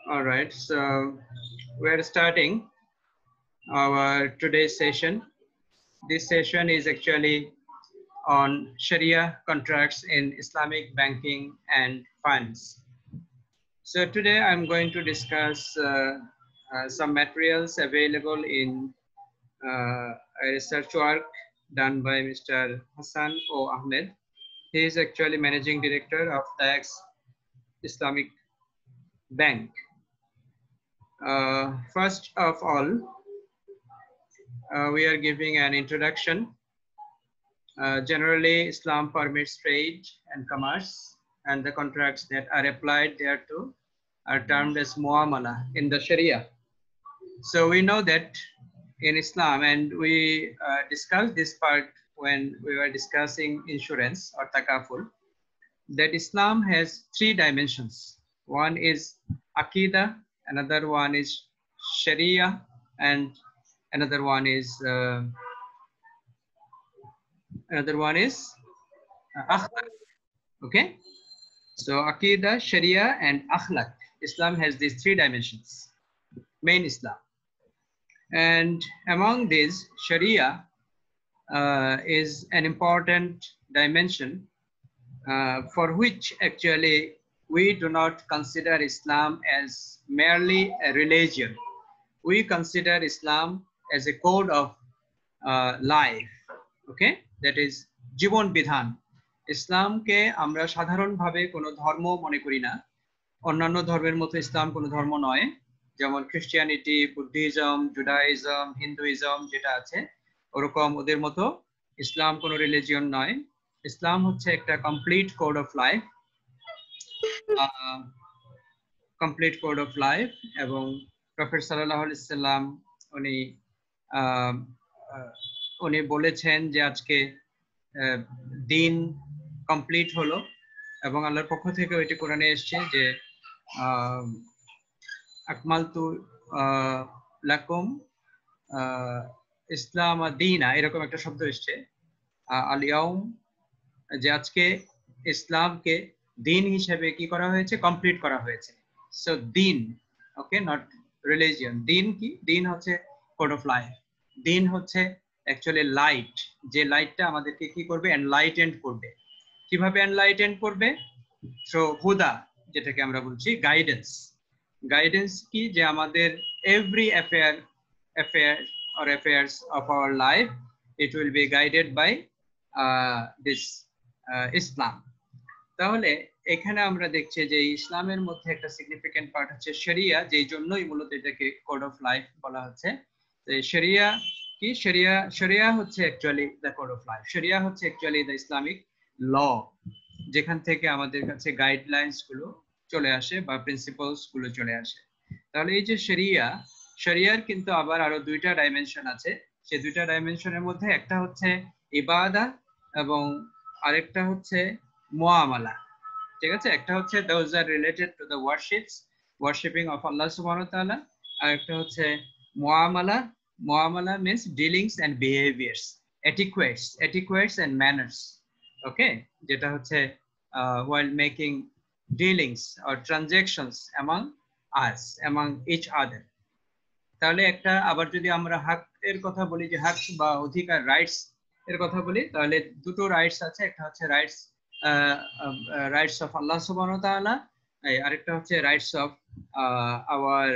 All right, so we're starting our today's session. This session is actually on Sharia contracts in Islamic banking and finance. So today I'm going to discuss some materials available in a research work done by Mr. Hassan O. Ahmed. He is actually managing director of Tax Islamic Bank. First of all, we are giving an introduction. Generally, Islam permits trade and commerce, and the contracts that are applied thereto are termed as muamala in the Sharia. So we know that in Islam, and we discussed this part when we were discussing insurance or takaful, that Islam has three dimensions. One is Aqidah, another one is Sharia, and another one is akhlaq. Okay, so Aqidah, Sharia, and akhlaq. Islam has these three dimensions, main Islam. And among these, Sharia is an important dimension for which actually we do not consider Islam as merely a religion. We consider Islam as a code of life, okay? That is জীবন বিধান। ইসলামকে আমরা সাধারণভাবে কোনো ধর্ম মনে করি না। অন্যান্য ধর্মের মতো ইসলাম কোনো ধর্ম নয়, যেমন খ্রিস্টিয়ানিটি, বুদ্ধিজম, জুডাইজম, হিন্দুইজম যেটা আছে, ওরকম ওদের মতো ইসলাম কোনো রিলিজিয়ন নয়। ইসলাম হচ্ছে একটা complete code of life, complete code of life. এবং প্রফেট সাল্লাল্লাহু আলাইহি সাল্লাম উনি বলেছেন যে আজকে দিন কমপ্লিট হলো, এবং আল্লাহর পক্ষ থেকে এটি কোরআনে এসেছে যে আকমালতু লাকুম ইসলাম দীনা, এরকম একটা শব্দ এসছে আল ইয়াউম, যে আজকে ইসলামকে দিন হিসেবে কি করা হয়েছে, কমপ্লিট করা হয়েছে। সো দিন, ওকে, নট রিলিজিয়ন। দিন কি? দিন হচ্ছে কোড অফ লাইফ। দিন হচ্ছে অ্যাকচুয়ালি লাইট, যে লাইটটা আমাদেরকে কি করবে, এনলাইটেন্ড করবে। কিভাবে এনলাইটেন্ড করবে? থ্রু হুদা, যেটাকে আমরা বলছি গাইডেন্স। গাইডেন্স কি? যে আমাদের every affairs of our life, it will be guided by this ইসলাম। তাহলে এখানে আমরা দেখছি যে ইসলামের মধ্যে একটা সিগনিফিকেন্ট পার্ট হচ্ছে শরিয়া, যেই জন্যই মূলত এটাকে কোড অফ লাইফ বলা হচ্ছে। শরিয়া কি? শরিয়া হচ্ছে actually the code of life. শরিয়া হচ্ছে অ্যাকচুয়ালি দ্য ইসলামিক ল, যেখান থেকে আমাদের কাছে গাইডলাইন্স গুলো চলে আসে বা প্রিন্সিপালস গুলো চলে আসে। তাহলে এই যে শরিয়ার কিন্তু আবার আরো দুইটা ডাইমেনশন আছে। সেই দুইটা ডাইমেনশনের মধ্যে একটা হচ্ছে ইবাদত এবং আরেকটা হচ্ছে মুআমালা। ঠিক আছে? একটা হচ্ছে those are related to the worshipping of Allah subhanahu wa ta'ala, আর একটা হচ্ছে মুআমালা। মুআমালা means dealings and behaviors, etiquettes and manners, okay, যেটা হচ্ছে while making dealings or transactions among each other। তাহলে একটা আবার যদি আমরা হক এর কথা বলি, যে হক বা অধিকার, রাইটস এর কথা বলি, তাহলে দুটো রাইটস আছে। একটা হচ্ছে রাইটস অফ আল্লাহ সুবহানাহু ওয়া তাআলা, আরেকটা হচ্ছে rights of our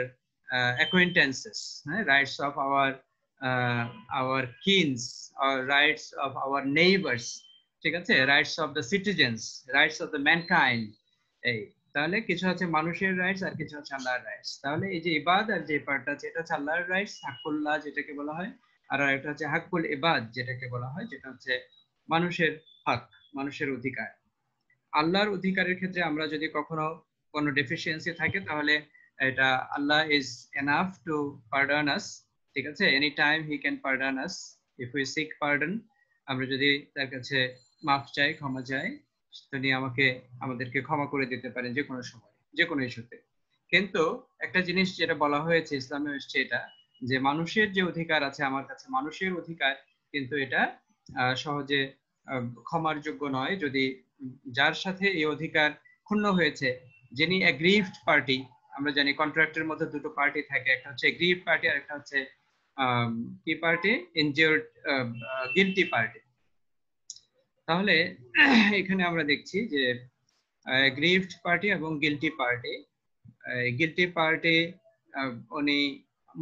acquaintances, rights of our kins, or rights of our neighbours. ঠিক আছে? Rights of the citizens, rights of the mankind. তাহলে কিছু আছে মানুষের রাইটস আর কিছু হচ্ছে আল্লাহর রাইটস। তাহলে এই যে ইবাদ আর যে পার্টটা আছে, এটা হচ্ছে আল্লাহর রাইটস, হাক্কুল্লাহ যেটাকে বলা হয়, আর একটা হচ্ছে হাক্কুল ইবাদ যেটাকে বলা হয়, যেটা হচ্ছে মানুষের হক, মানুষের অধিকার। আল্লাহর অধিকারের ক্ষেত্রে আমরা যদি কখনো কোনো ডেফিসিয়েন্সি থাকে, তাহলে এটা Allah is enough to pardon us. ঠিক আছে? Any time he can pardon us if we seek pardon. আমরা যদি তার কাছে মাফ চাই, ক্ষমা চাই, তিনি আমাদেরকে ক্ষমা করে দিতে পারেন যে কোনো সময়, যে কোনো ইস্যুতে। কিন্তু একটা জিনিস যেটা বলা হয়েছে ইসলামে হচ্ছে এটা, যে মানুষের যে অধিকার আছে আমার কাছে, মানুষের অধিকার, কিন্তু এটা সহজে ক্ষমার যোগ্য নয়। যদি যার সাথে এই অধিকার ক্ষুণ্ণ হয়েছে, যিনি অ্যাগ্রিভড পার্টি, আমরা জানি কন্ট্রাক্টের মধ্যে দুটো পার্টি থাকে, একটা হচ্ছে এগ্রিভ পার্টি আর একটা হচ্ছে কি পার্টি, ইনজিওর্ড গিলটি পার্টি। তাহলে এখানে আমরা দেখছি যে এগ্রিভড পার্টি এবং গিলটি পার্টি, গিলটি পার্টি উনি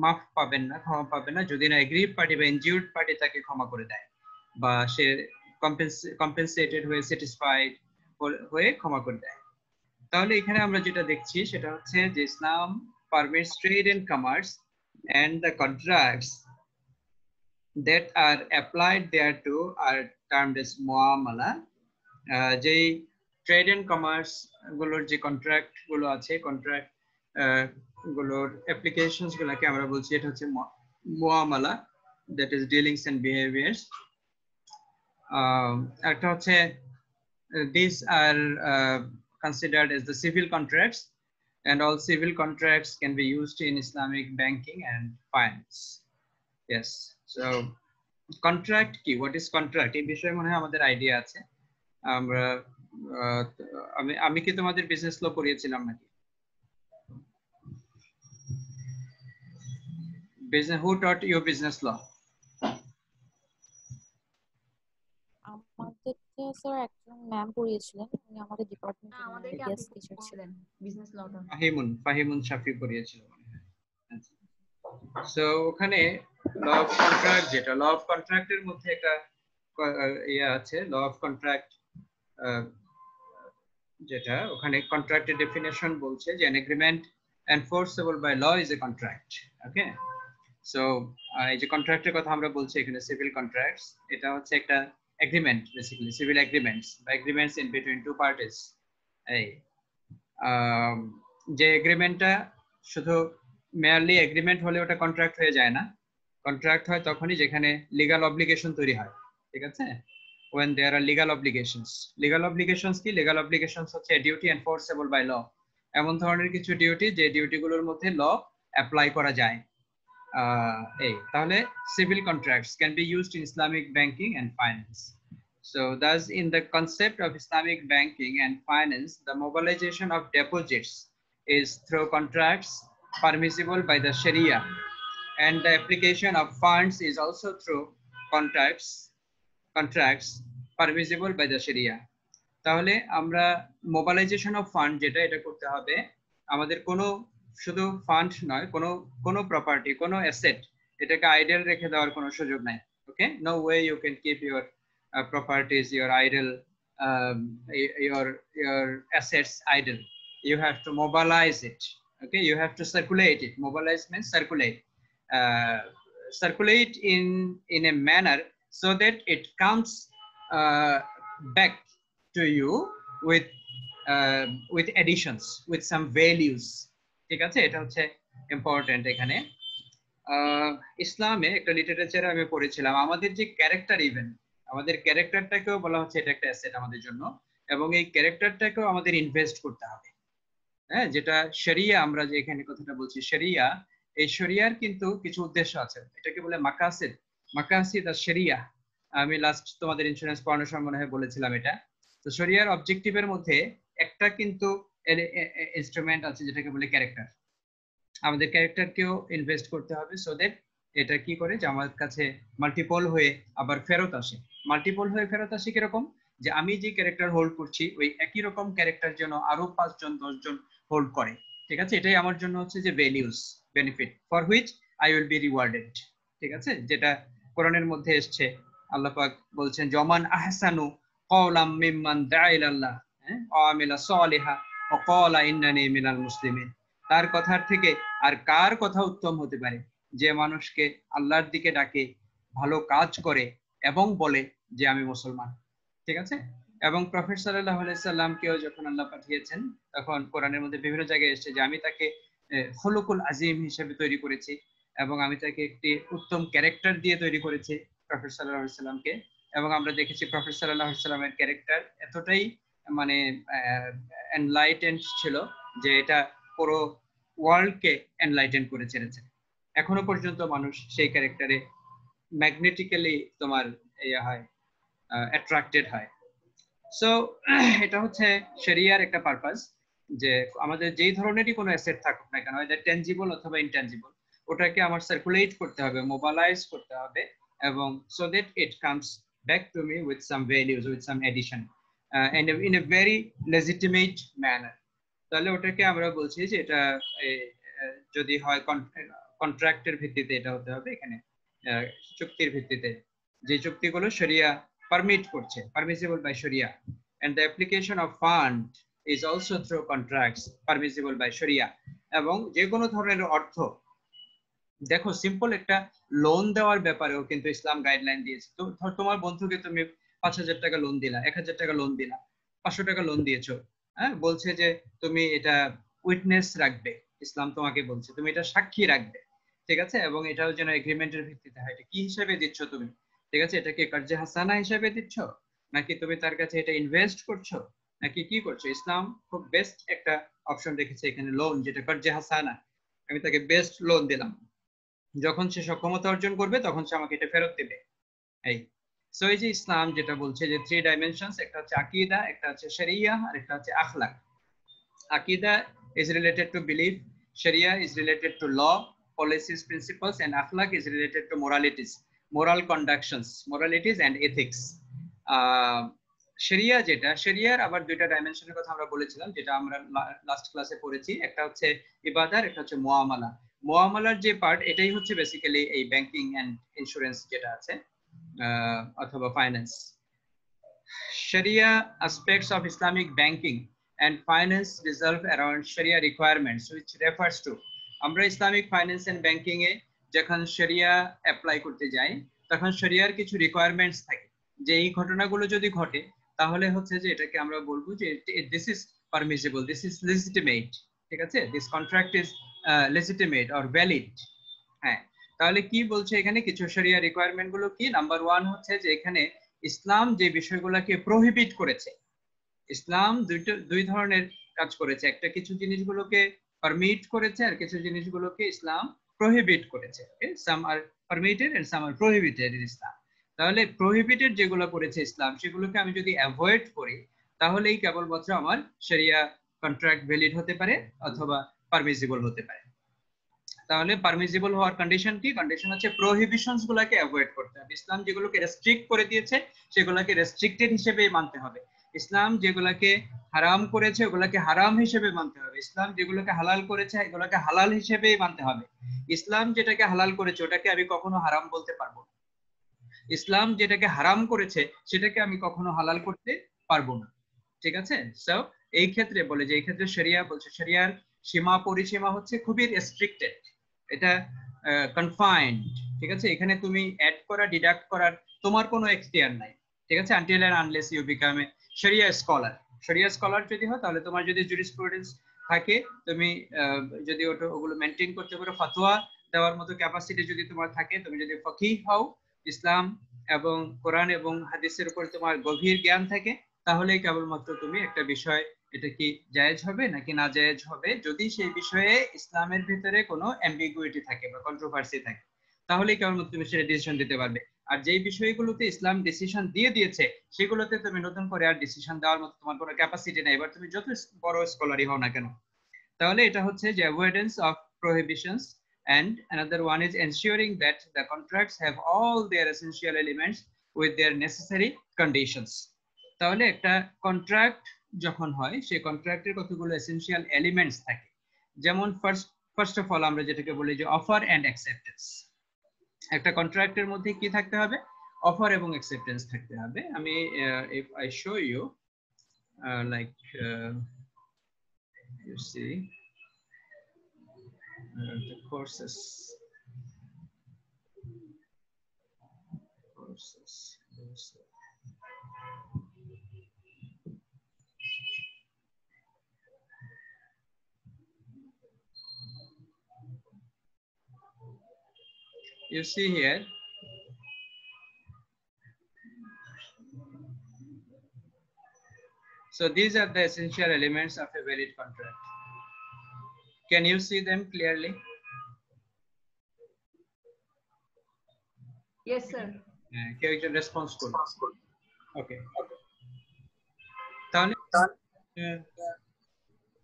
মাফ পাবেন না, ক্ষমা পাবেন না যদি না এগ্রিভ পার্টি বা ইনজিওর্ড পার্টি তাকে ক্ষমা করে দেয় বা সে কম্পেনসেটেড হয়ে স্যাটিসফাইড হয়ে ক্ষমা করে দেয়। তাহলে এখানে আমরা যেটা দেখছি সেটা হচ্ছে যে ইসলাম permits trade and commerce and the contracts that are applied thereto are termed as muamala। যেই ট্রেড এন্ড কমার্স গুলোর যে কন্ট্রাক্ট গুলো আছে, কন্ট্রাক্ট গুলোর অ্যাপ্লিকেশনস গুলোকে আমরা বলছি এটা হচ্ছে মুআমালা, that is dealings and behaviours. একটা হচ্ছে these are considered as the civil contracts, and all civil contracts can be used in Islamic banking and finance. Yes, so contract কি, what is contract, এই বিষয়ে মনে হয় আমাদের আইডিয়া আছে। আমরা আমি কি তোমাদের বিজনেস ল পড়িয়েছিলাম নাকি? Business, who taught you business law? আমাদেরকে স্যার একজন ম্যাম পড়িয়েছিলেন, উনি আমাদের ডিপার্টমেন্টে আমাদেরকে গেস্ট আপনি টিচার ছিলেন। বিজনেস লটা ফাহিমুন শাফি পড়িয়েছিল মনে হয়। সো ওখানে ল অফ কন্ট্রাক্ট, যেটা ল অফ কন্ট্রাক্টের মধ্যে একটা ইয়ে আছে, ল অফ কন্ট্রাক্ট, যেটা ওখানে কন্ট্রাক্টের ডেফিনেশন বলছে যে an agreement enforceable by law is a contract. Okay, so এই যে কন্ট্রাক্টের কথা আমরা বলছি এখানে সিভিল কন্ট্রাক্টস, এটা হচ্ছে একটা এগ্রিমেন্ট, বেসিক্যালি সিভিল এগ্রিমেন্টস বা agreements in between two parties. এই যে এগ্রিমেন্টটা শুধু মেয়ারলি এগ্রিমেন্ট হলে ওটা কন্ট্রাক্ট হয়ে যায় না, কন্ট্রাক্ট হয় তখনই যেখানে লিগ্যাল অব্লিগেশন তৈরি হয়, ঠিক আছে? when there are legal obligations. Legal obligations কি? legal obligations হচ্ছে a duty enforceable by law, এমন ধরনের কিছু ডিউটি যে ডিউটিগুলোর মধ্যে ল অ্যাপ্লাই করা যায়। এই তাহলে civil contracts can be used in Islamic banking and finance. So thus in the concept of Islamic banking and finance, the mobilization of deposits is through contracts permissible by the Sharia, and the application of funds is also through contracts permissible by the Sharia. তাহলে আমরা mobilisation of fund যেটা, এটা করতে হবে আমাদের কোনো শুধু fund নয়, কোনো প্রপার্টি, কোনো অ্যাসেট এটাকে আইডল রেখে দেওয়ার কোনো সুযোগ নাই। Okay, no way you can keep your properties, your idle, your assets idle. You have to mobilize it. Okay, you have to circulate it. Mobilize means circulate. Circulate in a manner so that it comes back to you with additions, with some values. ঠিক আছে, এটা হচ্ছে important এখানে। ইসলামে একটা লিটারেচারে আমি পড়েছিলাম আমাদের যে ক্যারেক্টার, ইভেন আমাদের ক্যারেক্টারটাকেও বলা হচ্ছে এটা একটা অ্যাসেট আমাদের জন্য, এবং এই ক্যারেক্টারটাকেও আমাদের ইনভেস্ট করতে হবে। হ্যাঁ, যেটা শরিয়া, আমরা যে এখানে কথাটা বলছি শরিয়া, এই শরিয়ার কিন্তু কিছু উদ্দেশ্য আছে, এটাকে বলে মাকাসিদ, মাকাসিদ আর শরিয়া। আমি লাস্ট তোমাদের ইন্স্যুরেন্স পড়ানোর সময় মনে হয় বলেছিলাম এটা। তো শরিয়ার অবজেক্টিভের মধ্যে একটা কিন্তু ইনস্ট্রুমেন্ট আছে যেটাকে বলে ক্যারেক্টার। আমাদের ক্যারেক্টারকেও ইনভেস্ট করতে হবে সো দ্যাট এটা কি করে যে আমার কাছে মাল্টিপল হয়ে আবার ফেরত আসে। মাল্টিপল হয়ে ফেরত আসে কিরকম, যে আমি যে ক্যারেক্টার হোল্ড করছি ওই একই রকম ক্যারেক্টার যেন আরো 5 জন 10 জন হোল্ড করে। ঠিক আছে, এটাই আমার জন্য হচ্ছে যে values, benefit for which I will be rewarded. ঠিক আছে, যেটা কোরআনের মধ্যে এসছে, আল্লাহ পাক বলছেন জমান আহসানু কওলাম মিম্মান দাআ ইলাল্লাহ ওয়া আমিলা সালিহা ওয়া ক্বালা ইন্নানি মিনাল মুসলিমিন। তার কথার থেকে আর কার কথা উত্তম হতে পারে, যে মানুষকে আল্লাহর দিকে ডাকে, ভালো কাজ করে এবং বলে যে আমি মুসলমান। ঠিক আছে, এবং প্রফেট সাল্লাল্লাহু আলাইহি সাল্লামকেও যখন আল্লাহ পাঠিয়েছেন তখন কোরআনের মধ্যে বিভিন্ন জায়গায় এসেছে যে আমি তাকে খুলুকুল আজিম হিসেবে তৈরি করেছি এবং আমি তাকে একটি উত্তম ক্যারেক্টার দিয়ে তৈরি করেছি প্রফেট সাল্লাল্লাহু আলাইহি সাল্লামকে। এবং আমরা দেখেছি প্রফেট সাল্লাল্লাহু আলাইহি সাল্লামের ক্যারেক্টার এতটাই মানে এনলাইটেন্ড ছিল যে এটা পুরো ওয়ার্ল্ডকে এনলাইটেন করে ছেড়েছে। এখনো পর্যন্ত মানুষ সেই ক্যারেক্টারে ম্যাগনেটিক্যালি তোমার হয়, অ্যাট্রাক্টেড হয়। সো এটা হচ্ছে শরিয়ার একটা পারপাস। যে আমাদের যেই ধরনেরই কোনো অ্যাসেট থাকুক না কেন, এটা টেনজিবল অথবা ইনটেনজিবল, ওটাকে আমার সার্কুলেট করতে হবে, মোবালাইজ করতে হবে, এবং so that it comes back to me with some values, with some addition, in a very legitimate manner. তাহলে ওটাকে আমরা বলছি যে এটা যদি হয় কন্ট্রাক্টের ভিত্তিতে এটা হতে হবে, এখানে চুক্তির ভিত্তিতে, যে চুক্তিগুলো শরিয়া পারমিট করছে, পারমিসিবল বাই শরিয়া, and the application of fund is also through contracts permissible by sharia। এবং যে কোনো ধরনের অর্থ, দেখো সিম্পল একটা লোন দেওয়ার ব্যাপারেও কিন্তু ইসলাম গাইডলাইন দিয়েছে। তো ধর তোমার বন্ধুকে তুমি 5,000 টাকা লোন দিলা, 1,000 টাকা লোন দিলা, 500 টাকা লোন দিয়েছো, হ্যাঁ, বলছে যে তুমি এটা উইটনেস রাখবে, ইসলাম তোমাকে বলছে তুমি এটা সাক্ষী রাখবে, ঠিক আছে, এবং এটাও যেন এগ্রিমেন্টের ভিত্তিতে হয়। এটা কি হিসেবে দিচ্ছ তুমি, ঠিক আছে, এটা কি কার্জে হাসানা হিসেবে দিচ্ছ, নাকি তুমি তার কাছে এটা ইনভেস্ট করছো, নাকি কি করছো? ইসলাম খুব বেস্ট একটা অপশন রেখেছে এখানে, লোন, যেটা কার্জে হাসানা, আমি তাকে বেস্ট লোন দিলাম, যখন সে সক্ষমতা অর্জন করবে তখন সে আমাকে এটা ফেরত দেবে। এই সো এই যে ইসলাম যেটা বলছে যে 3 ডাইমেনশনস, একটা হচ্ছে আকীদা, একটা হচ্ছে শরিয়া, আর একটা হচ্ছে আখলাক। আকীদা is related to belief, sharia is related to law, policies, principles, and akhlaq is related to moralities, moral conductions, moralities and ethics। শরিয়া যেটা, শরিয়ার আবার দুইটা ডাইমেনশনের কথা আমরা বলেছিলাম, যেটা আমরা লাস্ট ক্লাসে পড়েছি, একটা হচ্ছে ইবাদার, একটা হচ্ছে মুআমালা। মুআমালার যে পার্ট, এটাই হচ্ছে বেসিক্যালি এই ব্যাংকিং এন্ড ইন্স্যুরেন্স যেটা আছে, অথবা finance. Sharia aspects of Islamic banking and finance revolve around Sharia requirements, which refers to, আমরা ইসলামিক ফাইন্যান্স এন্ড ব্যাংকিং এ যখন শরিয়া অ্যাপ্লাই করতে যাই, তখন শরিয়ার কিছু রিকোয়ারমেন্টস থাকে, যে এই ঘটনাগুলো যদি ঘটে তাহলে হচ্ছে যে এটাকে আমরা বলবো যে this is permissible, this is legitimate, ঠিক আছে, this contract is legitimate or valid. হ্যাঁ, তাহলে কি বলছে এখানে, কিছু শরিয়া রিকোয়ারমেন্ট গুলো কি? নাম্বার 1 হচ্ছে যে এখানে ইসলাম যে বিষয়গুলোকে প্রহিবিট করেছে, ইসলাম দুই ধরনের কাজ করেছে, একটা কিছু জিনিসগুলোকে পারমিট করেছে, আর কিছু জিনিসগুলোকে ইসলাম প্রহিবিট করেছে। Some are permitted and some are prohibited in Islam. তাহলে প্রহিবিটেড যেগুলো করেছে ইসলাম, সেগুলোকে আমি যদি অ্যাভয়েড করি, তাহলেই কেবলমাত্র আমার শরিয়া কন্ট্রাক্ট ভ্যালিড হতে পারে অথবা পারমিসিবল হতে পারে। তাহলে পারমিসিবল হওয়ার কন্ডিশন কি? কন্ডিশন হচ্ছে প্রহিবিশনস গুলোকে অ্যাভয়েড করতে হবে। ইসলাম যেগুলোকে রেস্ট্রিক্ট করে দিয়েছে সেগুলোকে রেস্ট্রিক্টেড হিসেবেই মানতে হবে। ইসলাম যেগুলোকে হারাম করেছে ওগুলোকে হারাম হিসেবে মানতে হবে। ইসলাম যেগুলোকে হালাল করেছে এগুলোকে হালাল হিসেবেই মানতে হবে। ইসলাম যেটাকে হালাল করেছে ওটাকে আমি কখনো হারাম বলতে পারবো না। ইসলাম যেটাকে হারাম করেছে সেটাকে আমি কখনো হালাল করতে পারবো না, ঠিক আছে। সো এই ক্ষেত্রে বলে যে এই ক্ষেত্রে শরিয়া বলছে, শরিয়ার সীমা পরিসীমা হচ্ছে খুবই রেস্ট্রিক্টেড, এটা কনফাইন্ড, ঠিক আছে। এখানে তুমি অ্যাড করা ডিডাক্ট করার তোমার কোনো এখতিয়ার নাই, ঠিক আছে, until and unless you become a sharia scholar. শরিয়া স্কলার যদি হয় তাহলে তোমার যদি জুরিসপ্রুডেন্স থাকে, তুমি যদি ওগুলো মেনটেন করতে পারো, ফতোয়া দেওয়ার মতো ক্যাপাসিটি যদি তোমার থাকে, তুমি যদি ফকিহ হও, ইসলাম এবং কোরআন এবং হাদিসের উপর তোমার গভীর জ্ঞান থাকে, তাহলেই কেবলমাত্র তুমি একটা বিষয় এটা কি জায়েজ হবে নাকি না জায়েজ হবে, যদি সেই বিষয়ে ইসলামের ভিতরে কোনো অ্যাম্বিগুইটি থাকে বা কন্ট্রোভার্সি থাকে, তাহলেই কেবলমাত্র তুমি সেটা ডিসিশন দিতে পারবে। আর যেই বিষয়গুলোতে ইসলাম ডিসিশন দিয়ে দিয়েছে সেগুলোতে তুমি নতুন করে আর ডিসিশন দেওয়ার মতো তোমার কোনো ক্যাপাসিটি নেই, এবার তুমি যত বড় স্কলারই হও না কেন। তাহলে এটা হচ্ছে যে avoidance of prohibitions, and another one is ensuring that the contracts have all their essential elements with their necessary conditions। তাহলে একটা কন্ট্রাক্ট যখন হয় সেই কন্ট্রাক্টের কতগুলো এসেনশিয়াল এলিমেন্টস থাকে, যেমন ফার্স্ট অফ অল আমরা যেটাকে বলি যে অফার এন্ড অ্যাকসেপ্টেন্স। একটা কন্ট্রাক্টের মধ্যে কি থাকতে হবে? অফার এবং অ্যাকসেপ্টেন্স থাকতে হবে। আমি if I show you like you see the courses. You see here, so these are the essential elements of a valid contract. Can you see them clearly? Yes, sir. কেউ একজন response করুন। ওকে, তাহলে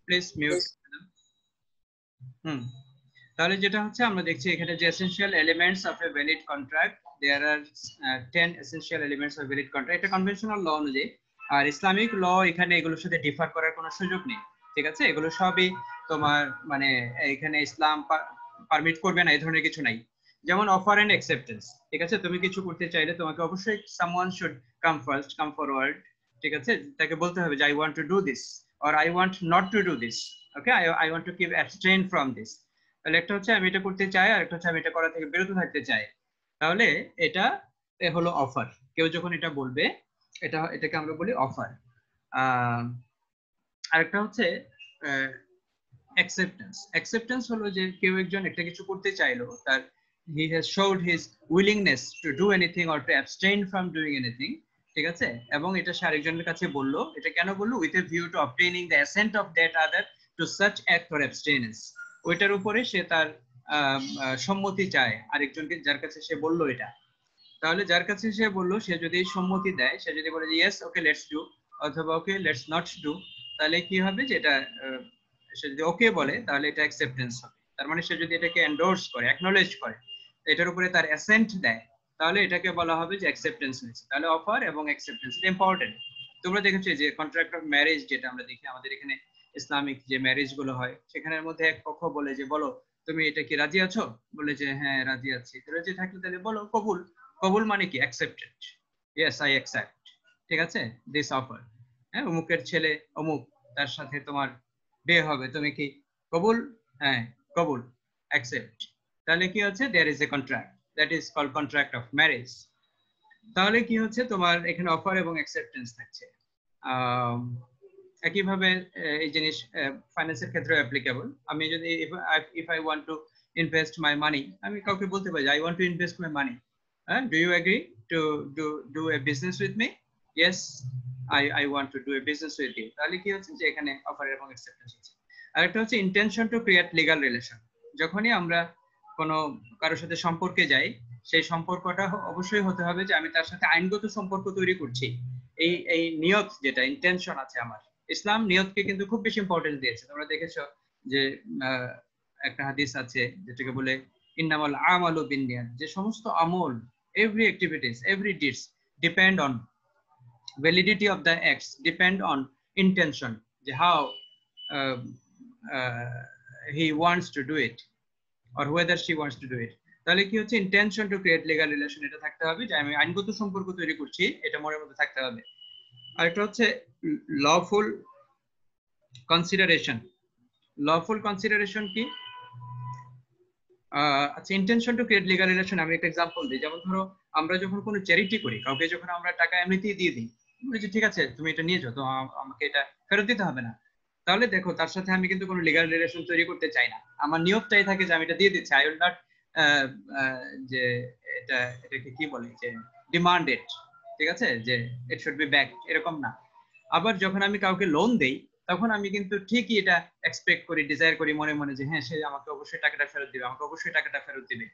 please mute. তাহলে যেটা হচ্ছে আমরা দেখছি এখানে যে essential elements of a valid contract, there are 10 essential elements of valid contract. এটা কনভেনশনাল ল অনুযায়ী, আর ইসলামিক ল এখানে এগুলোর সাথে ডিফার করার কোনো সুযোগ নেই। ঠিক আছে, এগুলো সবই তোমার মানে এখানে ইসলাম পারমিট করবে না, এই ধরনের কিছু নাই। যেমন অফার এন্ড অ্যাকসেপ্টেন্স, ঠিক আছে, তুমি কিছু করতে চাইলে তোমাকে অবশ্যই someone should come first, come forward, ঠিক আছে, তাকে বলতে হবে যে I want to do this or I want not to do this, okay, I want to keep abstain from this. তাহলে একটা হচ্ছে আমি এটা করতে চাই, আর একটা হচ্ছে আমি এটা করা থেকে বিরত থাকতে চাই। তাহলে এটা হলো অফার। কেউ যখন এটা বলবে এটাকে আমরা বলি অফার। আরেকটা হচ্ছে অ্যাকসেপ্টেন্স। অ্যাকসেপ্টেন্স হলো যে কেউ একজন একটা কিছু করতে চাইলো, তার he has showed his willingness to do anything or to abstain from doing anything, ঠিক আছে, এবং এটা সে আরেকজনের কাছে বললো। এটা কেন বললো? with a view to obtaining the assent of that other to such act or abstinence, ওইটার উপরে সে তার সম্মতি চায় আরেকজনকে, যার কাছে সে বললো এটা। তাহলে যার কাছে সে বললো, সে যদি সম্মতি দেয়, সে যদি বলে ইয়েস ওকে লেটস ডু, অথবা ওকে লেটস নট ডু, তাহলে কি হবে যে এটা সে যদি ওকে বলে তাহলে এটা অ্যাকসেপ্টেন্স হবে। তার মানে সে যদি এটাকে এন্ডোর্স করে, অ্যাকনোলেজ করে, এটার উপরে তার অ্যাসেন্ট দেয়, তাহলে এটাকে বলা হবে যে অ্যাকসেপ্টেন্স হয়েছে। তাহলে অফার এবং অ্যাকসেপ্টেন্স এটা ইম্পর্টেন্ট। তোমরা দেখেছো যে কন্ট্রাক্ট অফ ম্যারেজ যেটা আমরা দেখি আমাদের এখানে ইসলামিক যে ম্যারেজ গুলো হয়, সেখানের মধ্যে এক পক্ষ বলে যে বলো তুমি এটা কি রাজি আছো, বলে যে হ্যাঁ রাজি আছি। রাজি থাকলে তাহলে বলো কবুল। কবুল মানে কি? অ্যাকসেপ্টেড, ইয়েস আই অ্যাকসেপ্ট, ঠিক আছে, দিস অফার। হ্যাঁ, অমুকের ছেলে অমুক, তার সাথে তোমার বিয়ে হবে, তুমি কি কবুল? হ্যাঁ কবুল, অ্যাকসেপ্ট। তাহলে কি হচ্ছে? There is a contract, that is called contract of marriage. তাহলে কি হচ্ছে? তোমার এখানে অফার এবং অ্যাকসেপ্টেন্স থাকছে। একইভাবে এই জিনিস ফাইন্যান্সের ক্ষেত্রে অ্যাপ্লিকেবল। আমি যদি if I want to invest my money, আমি কাউকে বলতে পারি I want to invest my money, do you agree to do a business with me? Yes I want to do a business with you. তাহলে কি হচ্ছে যে এখানে offer এবং অ্যাকসেপ্টেন্স হচ্ছে। আরেকটা হচ্ছে intention to create legal relation. যখনই আমরা কোনো কারোর সাথে সম্পর্কে যাই, সেই সম্পর্কটা অবশ্যই হতে হবে যে আমি তার সাথে আইনগত সম্পর্ক তৈরি করছি। এই নিয়ত যেটা ইন্টেনশন আছে আমার, ইসলাম নিয়তকে কিন্তু খুব বেশি ইম্পর্টেন্স দিয়েছে। তোমরা দেখেছো যে একটা হাদিস আছে যেটাকে বলে ইন্নামাল আমালু বিন্নিয়াত, যে সমস্ত আমল, every activities, every deeds depend on validity of the acts, depend on intention, how he wants to do it or whether she wants to do it. তাহলে কি হচ্ছে? intention to create legal relation, এটা থাকতে হবে যে আমি আইনগত সম্পর্ক তৈরি করছি, এটা মনের মধ্যে থাকতে হবে। আরেকটা হচ্ছে lawful consideration. lawful consideration কি? আচ্ছা, intention to create legal relation আমি একটা এক্সাম্পল দিই। যেমন ধরো আমরা যখন কোনো চ্যারিটি করি, কাউকে যখন আমরা টাকা এমনিতেই দিয়ে দিই, বলি ঠিক আছে তুমি এটা নিয়ে যাও, তো আমাকে এটা ফেরত দিতে হবে না। তাহলে দেখো তার সাথে আমি কিন্তু কোনো লিগ্যাল রিলেশন তৈরি করতে চাই না। আমার নিয়তটাই থাকে যে আমি এটা দিয়ে দিচ্ছি, আই উইল নট যে এটাকে কি বলে যে ডিমান্ড ইট, ঠিক আছে, যে ইট শুড বি ব্যাক, এরকম না। আবার যখন আমি কাউকে লোন দেই, তখন আমি কিন্তু ঠিকই এটা এক্সপেক্ট করি, ডিজায়ার করি মনে মনে যে হ্যাঁ সে আমাকে অবশ্যই টাকাটা ফেরত দিবে, আমাকে অবশ্যই টাকাটা ফেরত দিবে,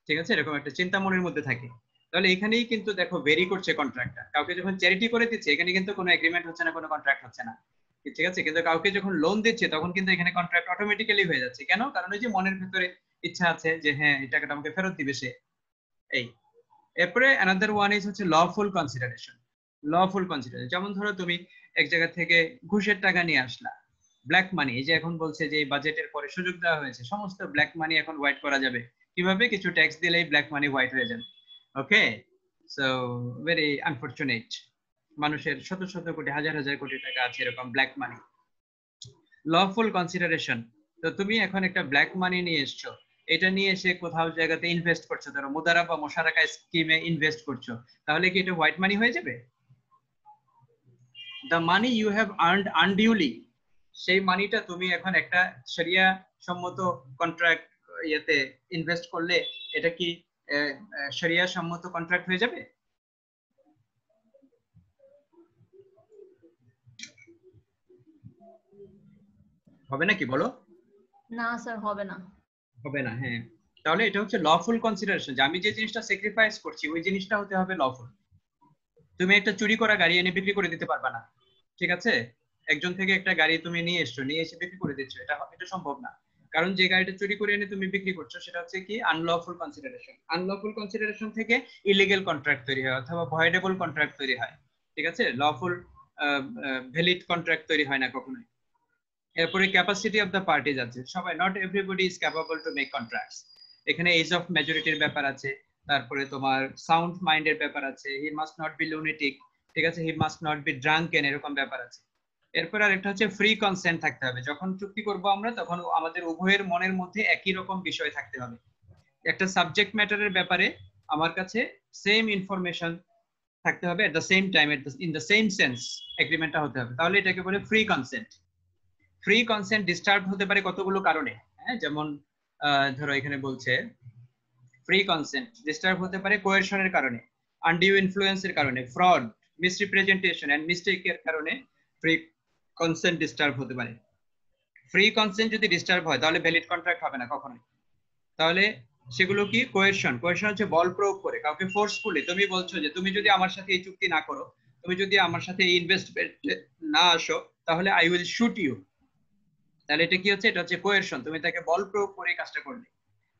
ঠিক আছে, এরকম একটা চিন্তা মনের মধ্যে থাকে। তাহলে এখানেই কিন্তু দেখো ভেরি করছে কন্ট্রাক্টটা। কাউকে যখন চ্যারিটি করে দিচ্ছে, এখানে কিন্তু কোনো এগ্রিমেন্ট হচ্ছে না, কোনো কন্ট্রাক্ট হচ্ছে না, ঠিক আছে। কিন্তু কাউকে যখন লোন দিচ্ছে, তখন কিন্তু এখানে কন্ট্রাক্ট অটোমেটিক্যালি হয়ে যাচ্ছে। কেন? কারণ ওই যে মনের ভিতরে ইচ্ছা আছে যে হ্যাঁ এই টাকাটা আমাকে ফেরত দিবে সে। এই এরপরে অ্যানাদার ওয়ান ইজ হচ্ছে লফুল কনসিডারেশন। লফুল কনসিডারেশন, যেমন ধরো তুমি এক জায়গা থেকে ঘুষের টাকা নিয়ে আসলা, ব্ল্যাক মানি। এই যে এখন বলছে যে বাজেটের পরে সুযোগ দেওয়া হয়েছে, সমস্ত ব্ল্যাক মানি এখন হোয়াইট করা যাবে। কিভাবে? কিছু ট্যাক্স দিলেই ব্ল্যাক মানি হোয়াইট হয়ে যাবে। ওকে, সো ভেরি আনফরচুনেট। মানুষের শত শত কোটি, হাজার হাজার কোটি টাকা আছে এরকম ব্ল্যাক মানি। লফুল কনসিডারেশন, তো তুমি এখন একটা ব্ল্যাক মানি নিয়ে এসছো, এটা নিয়ে এসে কোথাও জায়গাতে ইনভেস্ট করছো, ধরো মুদারা বা মোশারাকা স্কিমে ইনভেস্ট করছো, তাহলে কি এটা হোয়াইট মানি হয়ে যাবে? the money you have earned unduly, সেই মানিটা তুমি এখন একটা শরিয়া সম্মত কন্ট্রাক্ট ইয়েতে ইনভেস্ট করলে, এটা কি শরিয়া সম্মত কন্ট্রাক্ট হয়ে যাবে? হবে নাকি বলো? না স্যার, হবে না। হবে না, হ্যাঁ। তাহলে এটা হচ্ছে লফুল কনসিডারেশন, যে আমি যে জিনিসটা স্যাক্রিফাইস করছি ওই জিনিসটা হতে হবে লফুল। তুমি একটা চুরি করা গাড়ি এনে বিক্রি করে দিতে পারবা না, ঠিক আছে, একজন থেকে একটা গাড়ি তুমি নিয়ে এসছো, নিয়ে এসে বিক্রি করে দিচ্ছ, এটা সম্ভব না। কারণ যে গাড়িটা চুরি করে এনে তুমি বিক্রি করছো সেটা হচ্ছে কি আনলফুল কনসিডারেশন। আনলফুল কনসিডারেশন থেকে ইলিগেল কন্ট্রাক্ট তৈরি হয় অথবা ভয়েডেবল কন্ট্রাক্ট তৈরি হয়। ঠিক আছে, লফুল ভ্যালিড কন্ট্রাক্ট তৈরি হয় না কখনোই। এরপরে ক্যাপাসিটি অফ দ্য পার্টিজ আছে, সবাই not everybody is capable to make contracts. এখানে এজ অফ মেজরিটির ব্যাপার আছে, তারপরে তোমার সাউন্ড মাইন্ডের ব্যাপার আছে, he must not be lunatic, ঠিক আছে, he must not be drunken, এরকম ব্যাপার আছে। এরপর আরেকটা হচ্ছে ফ্রি কনসেন্ট থাকতে হবে। যখন চুক্তি করব আমরা তখন আমাদের উভয়ের মনের মধ্যে একই রকম বিষয় থাকতে হবে। একটা সাবজেক্ট ম্যাটারের ব্যাপারে আমার কাছে সেম ইনফরমেশন থাকতে হবে, at the same time in the same sense এগ্রিমেন্টটা হতে হবে, তাহলে এটাকে বলে free consent. Free consent disturb হতে পারে কতগুলো কারণে, হ্যাঁ, যেমন ধরো এখানে বলছে ফ্রি কনসেন্ট ডিস্টার্ব হতে পারে কোয়েরশনের কারণে, আনডিউ ইনফ্লুয়েন্সের কারণে, ফ্রড, মিসরিপ্রেজেন্টেশন এন্ড মিস্টেকের কারণে ফ্রি কনসেন্ট ডিস্টার্ব হতে পারে। ফ্রি কনসেন্ট যদি ডিস্টার্ব হয় তাহলে ভ্যালিড কন্ট্রাক্ট হবে না কখনোই। তাহলে সেগুলো কি কোয়েরশন। কোয়েরশন হচ্ছে বল প্রয়োগ করে কাউকে ফোর্সফুলি, তুমি বলছো যে তুমি যদি আমার সাথে এই চুক্তি না করো, তুমি যদি আমার সাথে এই ইনভেস্টমেন্ট না আসো, তাহলে আই উইল শুট ইউ। তাহলে এটা কি হচ্ছে, এটা হচ্ছে কোয়েরশন, তুমি তাকে বল প্রয়োগ করে কাজটা করলে।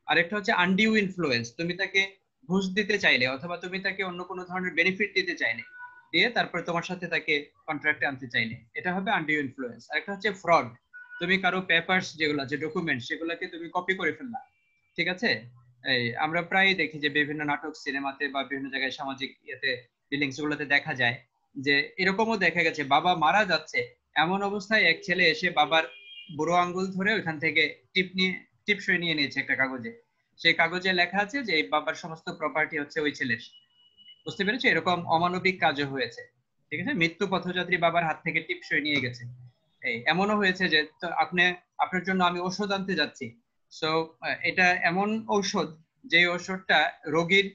আরেকটা হচ্ছে আনডিউ ইনফ্লুয়েন্স, তুমি তাকে ঘুষ দিতে চাইলে অথবা তুমি তাকে অন্য কোনো ধরনের বেনিফিট দিতে চাইলে, দিয়ে তারপরে তোমার সাথে তাকে কন্ট্রাক্টে আনতে চাইলে, এটা হবে আনডিউ ইনফ্লুয়েন্স। আরেকটা হচ্ছে ফ্রড, তুমি কারো পেপারস যেগুলো আছে ডকুমেন্ট সেগুলোকে তুমি কপি করে ফেললা। ঠিক আছে, এই আমরা প্রায় দেখি যে বিভিন্ন নাটক সিনেমাতে বা বিভিন্ন জায়গায় সামাজিক ইয়েতে ফিলিংস গুলোতে দেখা যায় যে এরকমও দেখা গেছে বাবা মারা যাচ্ছে, এমন অবস্থায় এক ছেলে এসে বাবার বুড়ো আঙ্গুল ধরে ওইখান থেকে টিপসই নিয়ে নিয়েছে একটা কাগজে। সেই কাগজে লেখা আছে যে এই বাবার সমস্ত প্রপার্টি হচ্ছে ওই ছেলের। বুঝতে পেরেছো, এরকম অমানবিক কাজও হয়েছে। ঠিক আছে, মৃত্যু পথযাত্রী বাবার হাত থেকে টিপসই নিয়ে গেছে। এই এমনও হয়েছে যে আপনার জন্য আমি ওষুধ আনতে যাচ্ছি, সো এটা এমন ঔষধ যে ওষুধটা রোগীর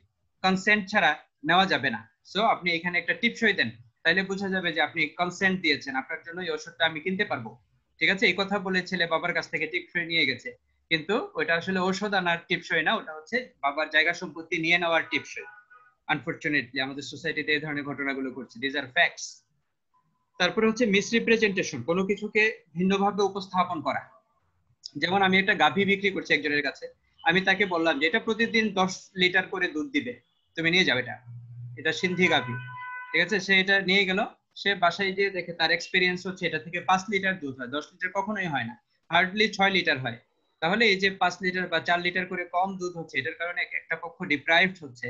কনসেন্ট ছাড়া নেওয়া যাবে না, সো আপনি এখানে একটা টিপসই দেন, তাইলে বোঝা যাবে যে আপনি কনসেন্ট দিয়েছেন, আপনার জন্য এই ওষুধটা আমি কিনতে পারবো। ঠিক আছে, এই কথা বলে ছেলে বাবার কাছ থেকে টিপসই নিয়ে গেছে, কিন্তু ওটা আসলে ঔষধ আনার টিপসই না, ওটা হচ্ছে বাবার জায়গা সম্পত্তি নিয়ে নেওয়ার টিপসই। আনফরচুনেটলি আমাদের সোসাইটিতে এই ধরনের ঘটনাগুলো ঘটছে, দিস আর ফ্যাক্টস। তারপরে হচ্ছে মিসরিপ্রেজেন্টেশন, কোনো কিছুকে ভিন্নভাবে উপস্থাপন করা। যেমন আমি একটা গাভী বিক্রি করছি একজনের কাছে, আমি তাকে বললাম যে এটা প্রতিদিন 10 লিটার করে দুধ দিবে, তুমি নিয়ে যাও, এটা সিন্ধি গাভী। ঠিক আছে, সে এটা নিয়ে গেল, সে বাসায় গিয়ে দেখে তার এক্সপিরিয়েন্স হচ্ছে এটা থেকে 5 লিটার দুধ হয়, 10 লিটার কখনোই হয় না, হার্ডলি 6 লিটার হয়। তাহলে এই যে 5 লিটার বা 4 লিটার করে কম দুধ হচ্ছে, এটার কারণে একটা পক্ষ ডিপ্রাইভড হচ্ছে।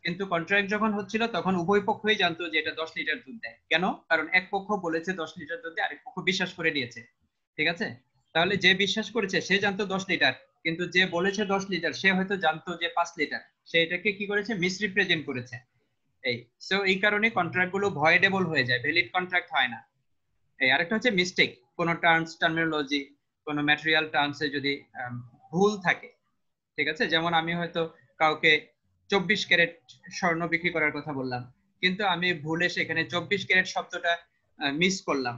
কিন্তু কন্ট্রাক্ট যখন হচ্ছিল তখন উভয় পক্ষই জানতো যে এটা 10 লিটার দুধ দেয়। কেন? কারণ এক পক্ষ বলেছে 10 লিটার দুধ দেয়, আরেক পক্ষ বিশ্বাস করে নিয়েছে। ঠিক আছে, তাহলে যে বিশ্বাস করেছে সে জানতো 10 লিটার, কিন্তু যে বলেছে 10 লিটার সে হয়তো জানতো যে 5 লিটার, সে এটাকে কি করেছে, মিসরিপ্রেজেন্ট করেছে। এই সো এই কারণে কন্ট্রাক্ট গুলো ভয়েডেবল হয়ে যায়, ভ্যালিড কন্ট্রাক্ট হয় না। এই আরেকটা হচ্ছে মিস্টেক, কোন টার্মস টার্মিনোলজি, কোন ম্যাটেরিয়াল টার্মসে যদি ভুল থাকে। ঠিক আছে, যেমন আমি হয়তো কাউকে 24 ক্যারেট স্বর্ণ বিক্রি করার কথা বললাম, কিন্তু আমি ভুলে সেখানে 24 ক্যারেট শব্দটা মিস করলাম।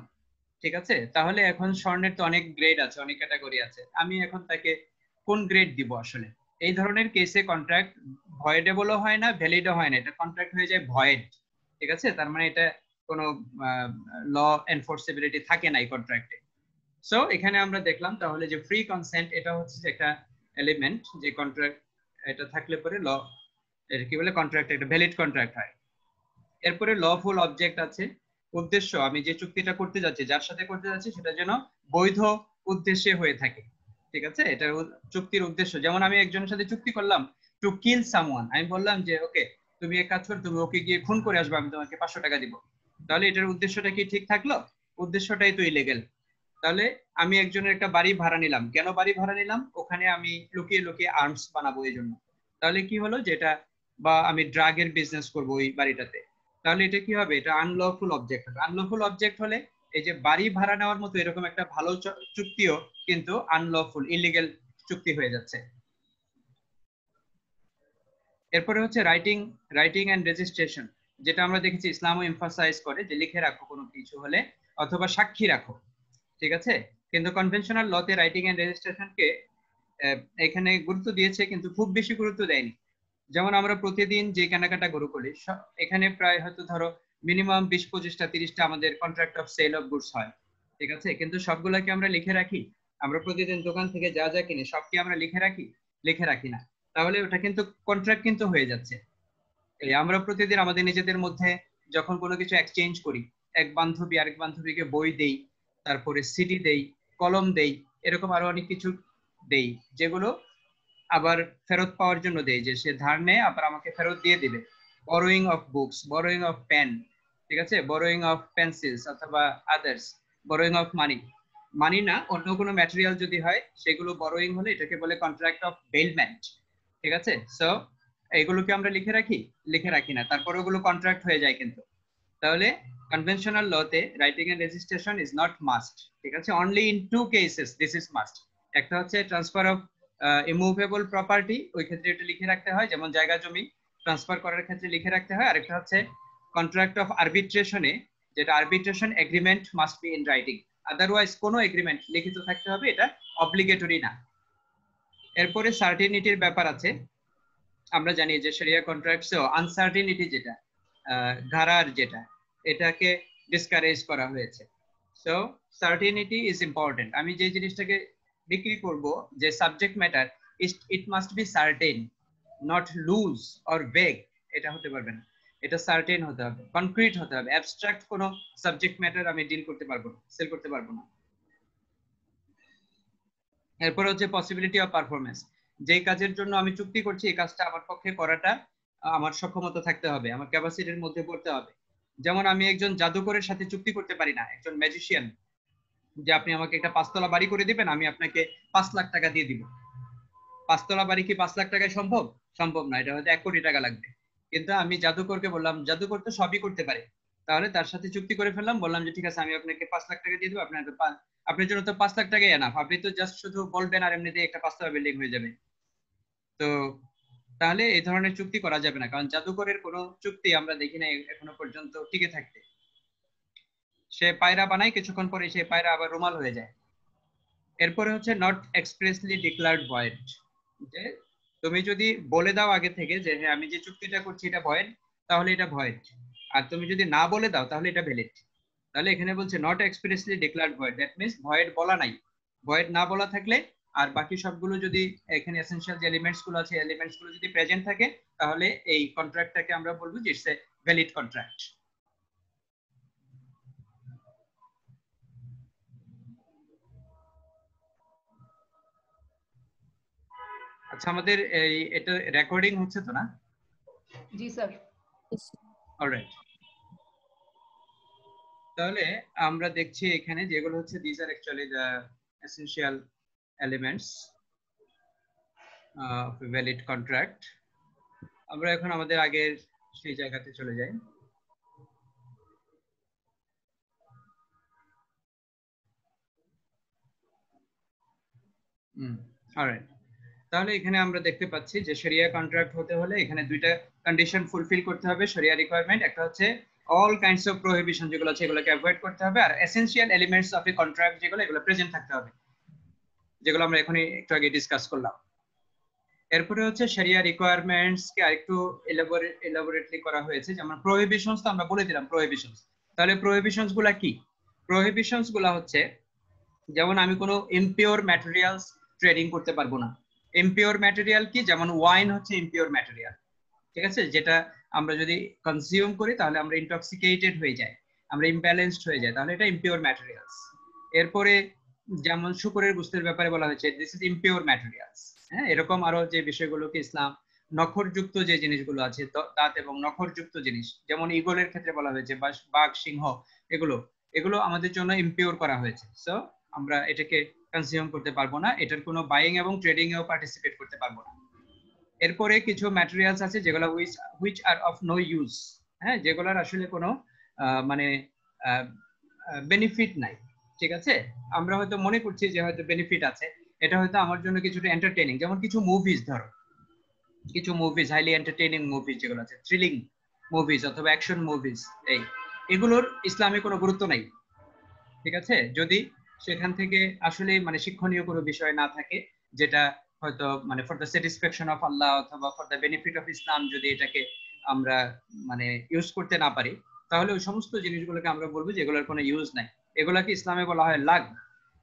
ঠিক আছে, তাহলে এখন স্বর্ণের তো অনেক গ্রেড আছে, অনেক ক্যাটাগরি আছে, আমি এখন তাকে কোন গ্রেড দিব আসলে? এই ধরনের কেসে কন্ট্রাক্ট ভয়েডেবলও হয় না, ভ্যালিডও হয় না, এটা কন্ট্রাক্ট হয়ে যায় ভয়েড। ঠিক আছে, তার মানে এটা কোনো ল এনফোর্সেবিলিটি থাকে না এই কন্ট্রাক্টে। সো এখানে আমরা দেখলাম তাহলে যে ফ্রি কনসেন্ট এটা হচ্ছে একটা এলিমেন্ট, যে কন্ট্রাক্ট এটা থাকলে পরে ল এর কি বলে কন্ট্রাক্ট একটা ভ্যালিড কন্ট্রাক্ট হয়। এরপরে লফুল অবজেক্ট আছে, উদ্দেশ্য, আমি যে চুক্তিটা করতে যাচ্ছি, যার সাথে করতে যাচ্ছি সেটা যেন বৈধ উদ্দেশ্যে হয়ে থাকে। ঠিক আছে, এটা চুক্তির উদ্দেশ্য, যেমন আমি একজনের সাথে চুক্তি করলাম টু কিল সামওয়ান, আমি বললাম যে ওকে তুমি এক কাজ করো, তুমি ওকে গিয়ে খুন করে আসবে, আমি তোমাকে 500 টাকা দিব। তাহলে এটার উদ্দেশ্যটা কি ঠিক থাকলো? উদ্দেশ্যটাই তো ইলিগেল। তাহলে আমি একজনের একটা বাড়ি ভাড়া নিলাম, কেন বাড়ি ভাড়া নিলাম? ওখানে আমি লুকিয়ে লুকিয়ে আর্মস বানাবো এই জন্য। তাহলে কি হলো, যেটা বা আমি ড্রাগের বিজনেস করবো ওই বাড়িটাতে, তাহলে এটা কি হবে, এটা আনলফুল অবজেক্ট হবে। আনলফুল অবজেক্ট হলে এই যে বাড়ি ভাড়া নেওয়ার মতো এরকম একটা ভালো চুক্তিও কিন্তু আনলফুল ইলিগেল চুক্তি হয়ে যাচ্ছে। এরপরে হচ্ছে রাইটিং এন্ড রেজিস্ট্রেশন, যেটা আমরা দেখেছি ইসলামও এমফাসাইজ করে যে লিখে রাখো কোনো কিছু হলে অথবা সাক্ষী রাখো। ঠিক আছে, কিন্তু কনভেনশনাল লতে রাইটিং এন্ড রেজিস্ট্রেশনকে এখানে গুরুত্ব দিয়েছে, কিন্তু খুব বেশি গুরুত্ব দেয়নি। যেমন আমরা প্রতিদিন যে কেনাকাটা গরু করি, এখানে প্রায় হয়তো ধরো মিনিমাম 20, 25টা, 30টা আমাদের contract of sale of goods হয়। ঠিক আছে, কিন্তু সবগুলা কি আমরা লিখে রাখি? আমরা প্রতিদিন দোকান থেকে যা যা কিনি সব কি আমরা লিখে রাখি? লিখে রাখি না। তাহলে ওটা কিন্তু কন্ট্রাক্ট কিন্তু হয়ে যাচ্ছে। এই আমরা প্রতিদিন আমাদের নিজেদের মধ্যে যখন কোনো কিছু এক্সচেঞ্জ করি, এক বান্ধবী আরেক বান্ধবীকে বই দেই, তারপরে সিডি দেই, কলম দেই, এরকম আরো অনেক কিছু দেই, যেগুলো আবার ফেরত পাওয়ার জন্য দেই, যে সে ধার নেয় আবার আমাকে ফেরত দিয়ে দিবে। Borrowing of books, borrowing of pen, ঠিক আছে, বরোয়িং অফ পেন্সিলস অথবা others, borrowing of money, money না অন্য কোনো ম্যাটেরিয়াল যদি হয় সেগুলো বরোয়িং হলে এটাকে বলে কন্ট্রাক্ট অফ বেলমেন্ট। ঠিক আছে, সো এগুলোকে আমরা লিখে রাখি? লিখে রাখি না, তারপরে ওগুলো কন্ট্রাক্ট হয়ে যায় কিন্তু। তাহলে কনভেনশনাল লতে writing and registration is not must. ঠিক আছে, only in two cases this is must. একটা হচ্ছে ট্রান্সফার অফ ইমুভেবল প্রপার্টি, ওই ক্ষেত্রে এটা লিখে রাখতে হয়, যেমন জায়গা জমি ট্রান্সফার করার ক্ষেত্রে লিখে রাখতে হয়। আরেকটা হচ্ছে কন্ট্রাক্ট অফ আরবিট্রেশনে, যেটা arbitration agreement must be in writing, otherwise কোনো এগ্রিমেন্ট লিখিত থাকতে হবে, এটা অব্লিগেটরি না। এরপরে সার্টিনিটির ব্যাপার আছে। আমরা জানি যে শরিয়া কন্ট্রাক্টসেও আনসার্টিনিটি, যেটা ঘাড়ার, যেটা এটাকে ডিসকারেজ করা হয়েছে। So certainty is important. আমি যে জিনিসটাকে বিক্রি করব, যে subject matter, it must be certain, not lose or vague. এটা হতে পারবে না, এটা সার্টেন হতে হবে, কনক্রিট হতে হবে। অ্যাবস্ট্রাক্ট কোনো সাবজেক্ট ম্যাটার আমি ডিল করতে পারবো না, সেল করতে পারবো না। এরপর হচ্ছে পসিবিলিটি অফ পারফরমেন্স, যে কাজের জন্য আমি চুক্তি করছি এই কাজটা আমার পক্ষে করাটা আমার সক্ষমতা থাকতে হবে, আমার ক্যাপাসিটির মধ্যে পড়তে হবে। যেমন আমি একজন জাদুকরের সাথে চুক্তি করতে পারি না, একজন ম্যাজিশিয়ান, যে আপনি আমাকে একটা 5 তলা বাড়ি করে দিবেন, আমি আপনাকে 5 লাখ টাকা দিয়ে দিব। 5 তলা বাড়ি কি 5 লাখ টাকায় সম্ভব? সম্ভব না, এটা হয়তো 1 কোটি টাকা লাগবে। কিন্তু আমি জাদুকরকে বললাম, জাদুকর তো সবই করতে পারে, তাহলে তার সাথে চুক্তি করে ফেললাম, বললাম যে ঠিক আছে আমি আপনাকে 5 লাখ টাকা দিয়ে দেবো, আপনার জন্য তো 5 লাখ টাকাই এনাফ, আপনি তো জাস্ট শুধু বলবেন আর এমনিতেই একটা 5 তলা বিল্ডিং হয়ে যাবে। তো তাহলে এই ধরনের চুক্তি করা যাবে না, কারণ জাদুকরের কোনো চুক্তি আমরা দেখি না এখনো পর্যন্ত টিকে থাকতে। সে পায়রা বানায়, কিছুক্ষণ পরে সে পায়রা আবার রুমাল হয়ে যায়। এরপরে হচ্ছে নট এক্সপ্রেসলি ডিক্লার্ড ভয়েড, যে তুমি যদি বলে দাও আগে থেকে যে হ্যাঁ আমি যে চুক্তিটা করছি এটা ভয়েড, তাহলে এটা ভয়েড। আর তুমি যদি না বলে দাও তাহলে এটা ভ্যালিড। তাহলে এখানে বলছে not expressly declared void, that means void বলা নাই। ভয়েড না বলা থাকলে আর বাকি সবগুলো যদি এখানে এসেনশিয়াল যে এলিমেন্টস গুলো আছে, এলিমেন্টস গুলো যদি প্রেজেন্ট থাকে, তাহলে এই কন্ট্রাক্টটাকে আমরা বলবো যে ইটস এ ভ্যালিড কন্ট্রাক্ট। আচ্ছা, আমাদের এই এটা রেকর্ডিং হচ্ছে তো না? জি স্যার। অলরাইট, তাহলে আমরা দেখছি এখানে যেগুলো হচ্ছে these are actually the essential elements of a valid contract. আমরা এখন আমাদের আগের সেই জায়গাতে চলে যাই। অলরাইট, তাহলে এখানে আমরা দেখতে পাচ্ছি যে শরিয়া কন্ট্রাক্ট হতে হলে এখানে দুইটা কন্ডিশন ফুলফিল করতে হবে শরিয়া রিকোয়ারমেন্ট। একটা হচ্ছে অল কাইন্ডস অফ প্রহিবিশন যেগুলো আছে এগুলোকে অ্যাভয়েড করতে হবে, আর essential elements of a contract যেগুলো, এগুলো প্রেজেন্ট থাকতে হবে, যেগুলো আমরা এখনই একটু আগে ডিসকাস করলাম। এরপরে হচ্ছে শরিয়া রিকোয়ারমেন্টস কে আরেকটু এলাবোরেটলি করা হয়েছে, যেমন প্রহিবিশনস তো আমরা বলে দিলাম প্রহিবিশনস। তাহলে প্রহিবিশনস গুলা কি? প্রহিবিশনস গুলা হচ্ছে, যেমন আমি কোনো ইমপিওর ম্যাটেরিয়ালস ট্রেডিং করতে পারবো না। ইমপিওর ম্যাটেরিয়াল কি? যেমন ওয়াইন হচ্ছে ইমপিওর ম্যাটেরিয়াল, ঠিক আছে, যেটা আমরা যদি কনজিউম করি তাহলে আমরা ইনটক্সিকেটেড হয়ে যাই, আমরা ইমব্যালেন্সড হয়ে যাই, তাহলে এটা ইমপিওর ম্যাটেরিয়ালস। এরপরে যেমন শুকরের গোশতের ব্যাপারে বলা হয়েছে দিস ইজ ইমপিওর ম্যাটেরিয়ালস। হ্যাঁ, এরকম আরো যে বিষয়গুলোকে ইসলাম নখরযুক্ত যে জিনিসগুলো আছে, দাঁত এবং নখরযুক্ত জিনিস, যেমন ঈগলের ক্ষেত্রে বলা হয়েছে, বাঘ, সিংহ, এগুলো এগুলো আমাদের জন্য ইমপিওর করা হয়েছে। সো আমরা এটাকে কনজিউম করতে পারবো না, এটার কোনো বাইং এবং ট্রেডিং এও পার্টিসিপেট করতে পারবো না। এরপরে কিছু ম্যাটেরিয়ালস আছে যেগুলো which are of no use, হ্যাঁ, যেগুলোর আসলে কোনো মানে বেনিফিট নাই। ঠিক আছে, আমরা হয়তো মনে করছি যে হয়তো বেনিফিট আছে, এটা হয়তো আমার জন্য কিছুটা এন্টারটেইনিং, যেমন কিছু মুভিজ, ধরো কিছু মুভিজ হাইলি এন্টারটেইনিং মুভিজ যেগুলো আছে, থ্রিলিং মুভিজ অথবা অ্যাকশন মুভিজ, এগুলোর ইসলামে কোনো গুরুত্ব নাই। ঠিক আছে, যদি সেখান থেকে আসলে মানে শিক্ষণীয় কোনো বিষয় না থাকে, যেটা হয়তো মানে ফর দ্য স্যাটিসফ্যাকশন অফ আল্লাহ অথবা for the benefit of Islam, যদি এটাকে আমরা মানে ইউজ করতে না পারি, তাহলে ওই সমস্ত জিনিসগুলোকে আমরা বলবো যে এগুলোর কোনো ইউজ নাই, এগুলাকে ইসলামে বলা হয় লাগ।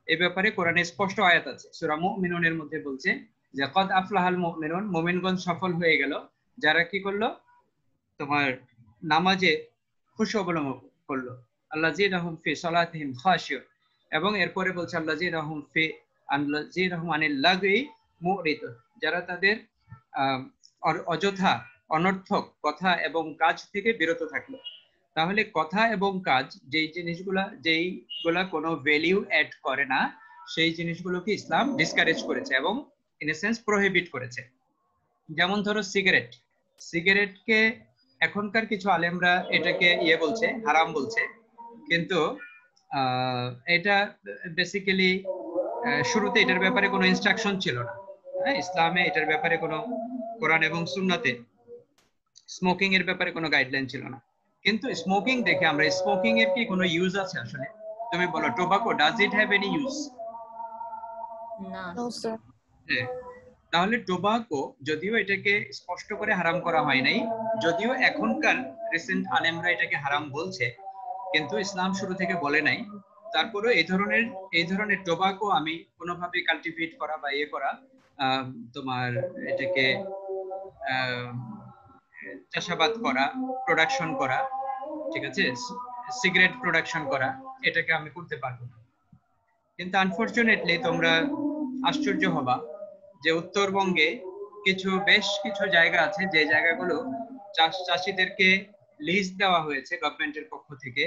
এই ব্যাপারে কোরআনে স্পষ্ট আয়াত আছে, সূরা মুমিনুনের মধ্যে বলছে যে কদ আফলাহাল মুমিনুন, মুমিনগণ সফল হয়ে গেল যারা কি করলো, তোমার নামাজে খুশু অবলম্বন করলো। আল্লাযীনাহুম ফি সালাতিহিম খাশিউন, এবং এরপরে বলছে আল্লাযীনাহুম আনিল লাগwi মুরিদুন, যারা তাদের অযথা অনর্থক কথা এবং কাজ থেকে বিরত থাকলো। তাহলে কথা এবং কাজ যেইগুলা কোনো ভ্যালিউ অ্যাড করে না, সেই জিনিসগুলোকে ইসলাম ডিসকারেজ করেছে এবং ইন এ সেন্স প্রহিবিট করেছে। যেমন ধরো সিগারেটকে এখনকার কিছু আলেমরা এটাকে বলছে, হারাম বলছে, কিন্তু এটা বেসিক্যালি শুরুতে এটার ব্যাপারে কোনো ইনস্ট্রাকশন ছিল না। হ্যাঁ, ইসলামে এটার ব্যাপারে কোনো কোরআন এবং সুন্নাতে স্মোকিং এর ব্যাপারে কোনো গাইডলাইন ছিল না। কিন্তু স্মোকিং দেখে আমরা, স্মোকিং এর কি কোনো ইউজ আছে আসলে? তুমি বলো, tobacco does it have any use? না নো স্যার। হ্যাঁ, তাহলে টোবাকো যদিও এটাকে স্পষ্ট করে হারাম করা হয় নাই, যদিও এখনকার রিসেন্ট আলেমরা এটাকে হারাম বলছে, কিন্তু ইসলাম শুরু থেকে বলে নাই। তারপরে এই ধরনের টোবাকো আমি কোনোভাবে কাল্টিভেট করা বা করা, তোমার এটাকে চাষাবাদ করা, প্রোডাকশন করা, ঠিক আছে, সিগারেট প্রোডাকশন করা, এটাকে আমি করতে পারবো না। কিন্তু আনফরচুনেটলি তোমরা আশ্চর্য হবা যে উত্তরবঙ্গে বেশ কিছু জায়গা আছে, যে জায়গাগুলো চাষীদেরকে লিজ দেওয়া হয়েছে গভর্নমেন্টের পক্ষ থেকে,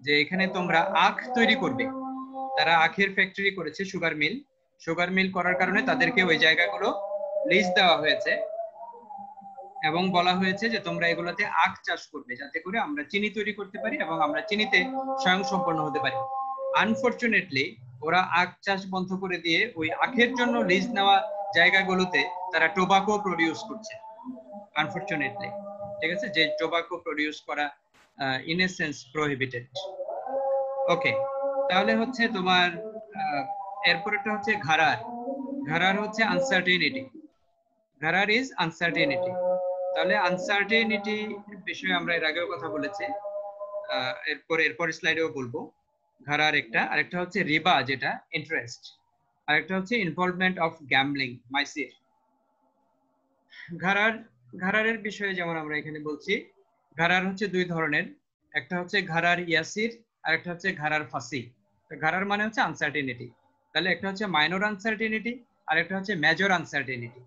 যে এখানে তোমরা আখ তৈরি করবে। তারা আখের ফ্যাক্টরি করেছে, সুগার মিল করার কারণে তাদেরকে ওই জায়গাগুলো লিজ দেওয়া হয়েছে এবং বলা হয়েছে যে তোমরা এগুলোতে আখ চাষ করবে, যাতে করে আমরা চিনি তৈরি করতে পারি এবং আমরা চিনিতে স্বয়ংসম্পন্ন হতে পারি। আনফরচুনেটলি ওরা আখ চাষ বন্ধ করে দিয়ে ওই আখের জন্য লিজ নেওয়া জায়গাগুলোতে তারা টোবাকো প্রডিউস করছে, আনফরচুনেটলি। ঠিক আছে, যে টোবাকো প্রডিউস করা in a sense prohibited. Okay, তাহলে হচ্ছে তোমার এরপরটা হচ্ছে ঘারার হচ্ছে আনসার্টেনিটি। ঘারার ইজ আনসার্টেনিটি। তাহলে আনসার্টেনিটি বিষয়ে আমরা এর আগেও কথা বলেছি, এরপর স্লাইডেও বলবো। ঘারার আরেকটা হচ্ছে রিবা, যেটা ইন্টারেস্ট, আরেকটা হচ্ছে ইনভলভমেন্ট অফ গ্যাম্বলিং, মাইসির। ঘারারের বিষয়ে যেমন আমরা এখানে বলছি, ঘারার হচ্ছে দুই ধরনের, একটা হচ্ছে ঘারার ইয়াসির, আরেকটা হচ্ছে ঘারার ফাসি। ঘারার মানে হচ্ছে আনসার্টেনিটি। তাহলে একটা হচ্ছে মাইনর আনসার্টেনিটি, আর একটা হচ্ছে মেজর আনসার্টেনিটি।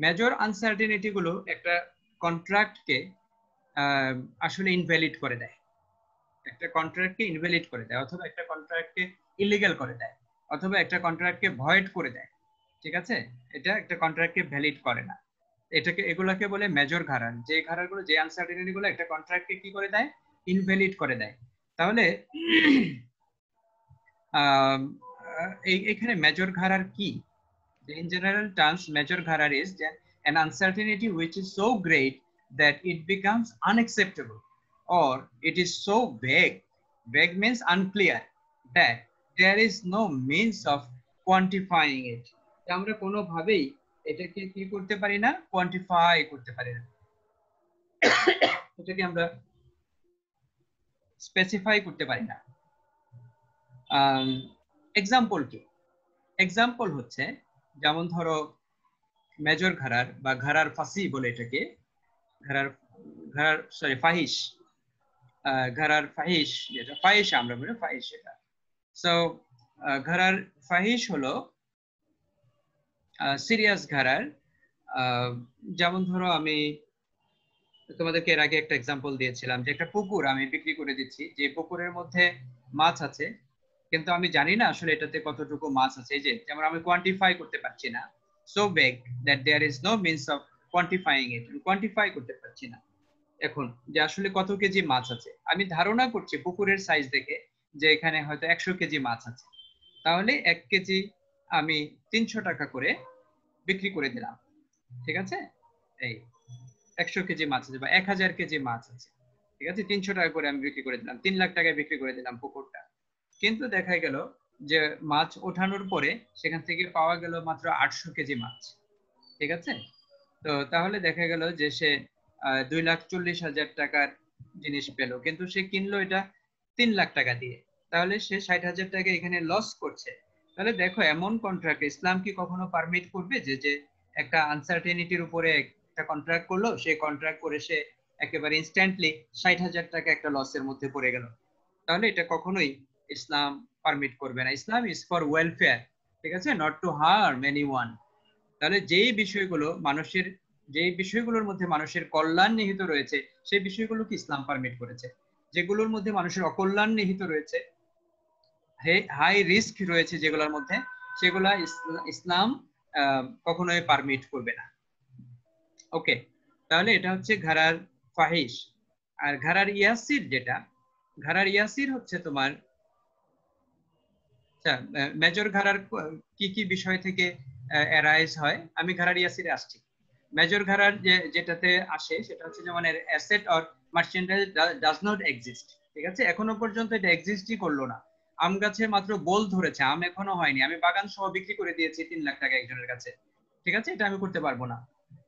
মেজর আনসার্টেনিটি গুলো একটা কন্ট্রাক্টকে আসলে ইনভ্যালিড করে দেয়, একটা কন্ট্রাক্টকে ইনভ্যালিড করে দেয়, অথবা একটা কন্ট্রাক্টকে ইলিগাল করে দেয়, অথবা একটা কন্ট্রাক্টকে ভয়েড করে দেয়। ঠিক আছে, এটা একটা কন্ট্রাক্টকে ভ্যালিড করে না। এগুলোকে বলে মেজর ঘারার। যে ঘারারগুলো, যে আনসার্টেনিটি গুলো একটা কন্ট্রাক্টকে কি করে দেয়, ইনভ্যালিড করে দেয়। তাহলে এখানে মেজর ঘারার কি? In general terms, major gharar is an uncertainty which is so great that it becomes unacceptable, or it is so vague. Vague means unclear, that there is no means of quantifying it. আমরা কোনোভাবেই এটাকে কি করতে পারি না, quantify করতে পারি না, এটাকে আমরা স্পেসিফাই করতে পারি না। এক্সাম্পল কি? এক্সাম্পল হচ্ছে, যেমন ধরো মেজর ঘারার বা ঘারার ফাসি বলে এটাকে, ফাহিশ, ঘারার ফাহিশ, যেটা ফাহিশ আমরা বলি ফাহিশ, এটা। সো ঘারার ফাহিশ হলো সিরিয়াস ঘারার। যেমন ধরো আমি তোমাদেরকে এর আগে একটা এক্সাম্পল দিয়েছিলাম, যে একটা পুকুর আমি বিক্রি করে দিচ্ছি, যে পুকুরের মধ্যে মাছ আছে, কিন্তু আমি জানি না আসলে এটাতে কতটুকু মাছ আছে, এই যে যেমন আমি কোয়ান্টিফাই করতে পারছি না, so big that there is no means of quantifying it, quantify করতে পারছি না এখন যে আসলে কত কেজি মাছ আছে। আমি ধারণা করছি পুকুরের সাইজ দেখে যে এখানে হয়তো 100 কেজি মাছ আছে, তাহলে 1 কেজি আমি 300 টাকা করে বিক্রি করে দিলাম। ঠিক আছে, এই 100 কেজি মাছ আছে বা 1000 কেজি মাছ আছে, ঠিক আছে, 300 টাকা করে আমি বিক্রি করে দিলাম, 3 লাখ টাকায় বিক্রি করে দিলাম পুকুরটা। কিন্তু দেখা গেল যে মাছ ওঠানোর পরে সেখান থেকে পাওয়া গেল মাত্র 800 কেজি মাছ। ঠিক আছে, তো তাহলে দেখা গেল যে সে 2,40,000 টাকার জিনিস পেল, কিন্তু সে কিনলো এটা 3 লাখ টাকা দিয়ে। তাহলে সে 60,000 টাকা এখানে লস করছে। তাহলে দেখো এমন কন্ট্রাক্ট ইসলাম কি কখনো পারমিট করবে যে যে একটা আনসার্টেনিটির উপরে একটা কন্ট্রাক্ট করলো, সেই কন্ট্রাক্ট করে সে একেবারে ইনস্ট্যান্টলি 60,000 টাকা একটা লসের মধ্যে পড়ে গেল? তাহলে এটা কখনোই ইসলাম পারমিট করবে না। ইসলাম ইজ ফর ওয়েলফেয়ার, ঠিক আছে, নট টু হার্ম এনিওয়ান। তাহলে যেই বিষয়গুলোর মধ্যে মানুষের কল্যাণ নিহিত রয়েছে সেই বিষয়গুলোকে ইসলাম পারমিট করেছে। যেগুলোর মধ্যে মানুষের অকল্যাণ নিহিত রয়েছে, হাই রিস্ক রয়েছে যেগুলোর মধ্যে, সেগুলা ইসলাম কখনোই পারমিট করবে না। ওকে, তাহলে এটা হচ্ছে ঘাড়ার ফাহিশ। আর ঘাড়ার ইয়াসির যেটা, ঘাড়ার ইয়াসির হচ্ছে তোমার মেজর ঘাড়ার কি কি বিষয় থেকে অ্যারাইজ হয়। আমি ঘাড়ার ইয়াসিরে আসছি। মেজর ঘাড়ার যেটাতে আসে সেটা হচ্ছে যেমন asset or merchandise does not exist, ঠিক আছে, এখনো পর্যন্ত এটা এক্সিস্টই করলো না। আম গাছের মাত্র বোল ধরেছে, আম এখনো হয়নি, আমি বাগান সহ বিক্রি করে দিয়েছি 3 লাখ টাকা একজনের কাছে, ঠিক আছে, এটা আমি করতে পারবো না।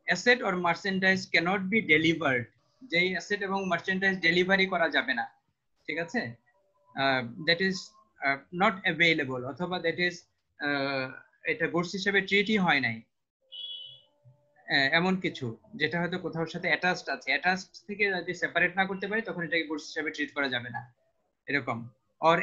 Asset or merchandise cannot be delivered, যেই অ্যাসেট এবং মার্চেন্ডাইজ ডেলিভারি করা যাবে না, ঠিক আছে, দ্যাট ইজ নট অ্যাভেলেবল, অথবা দ্যাট ইজ এটা গুডস হিসেবে ট্রিটই হয় নাই, এমন কিছু যেটা হয়তো কোথাও সাথে অ্যাটাচড আছে, অ্যাটাচড থেকে যদি সেপারেট না করতে পারি তখন এটাকে গুডস হিসেবে ট্রিট করা যাবে না, এরকম। Or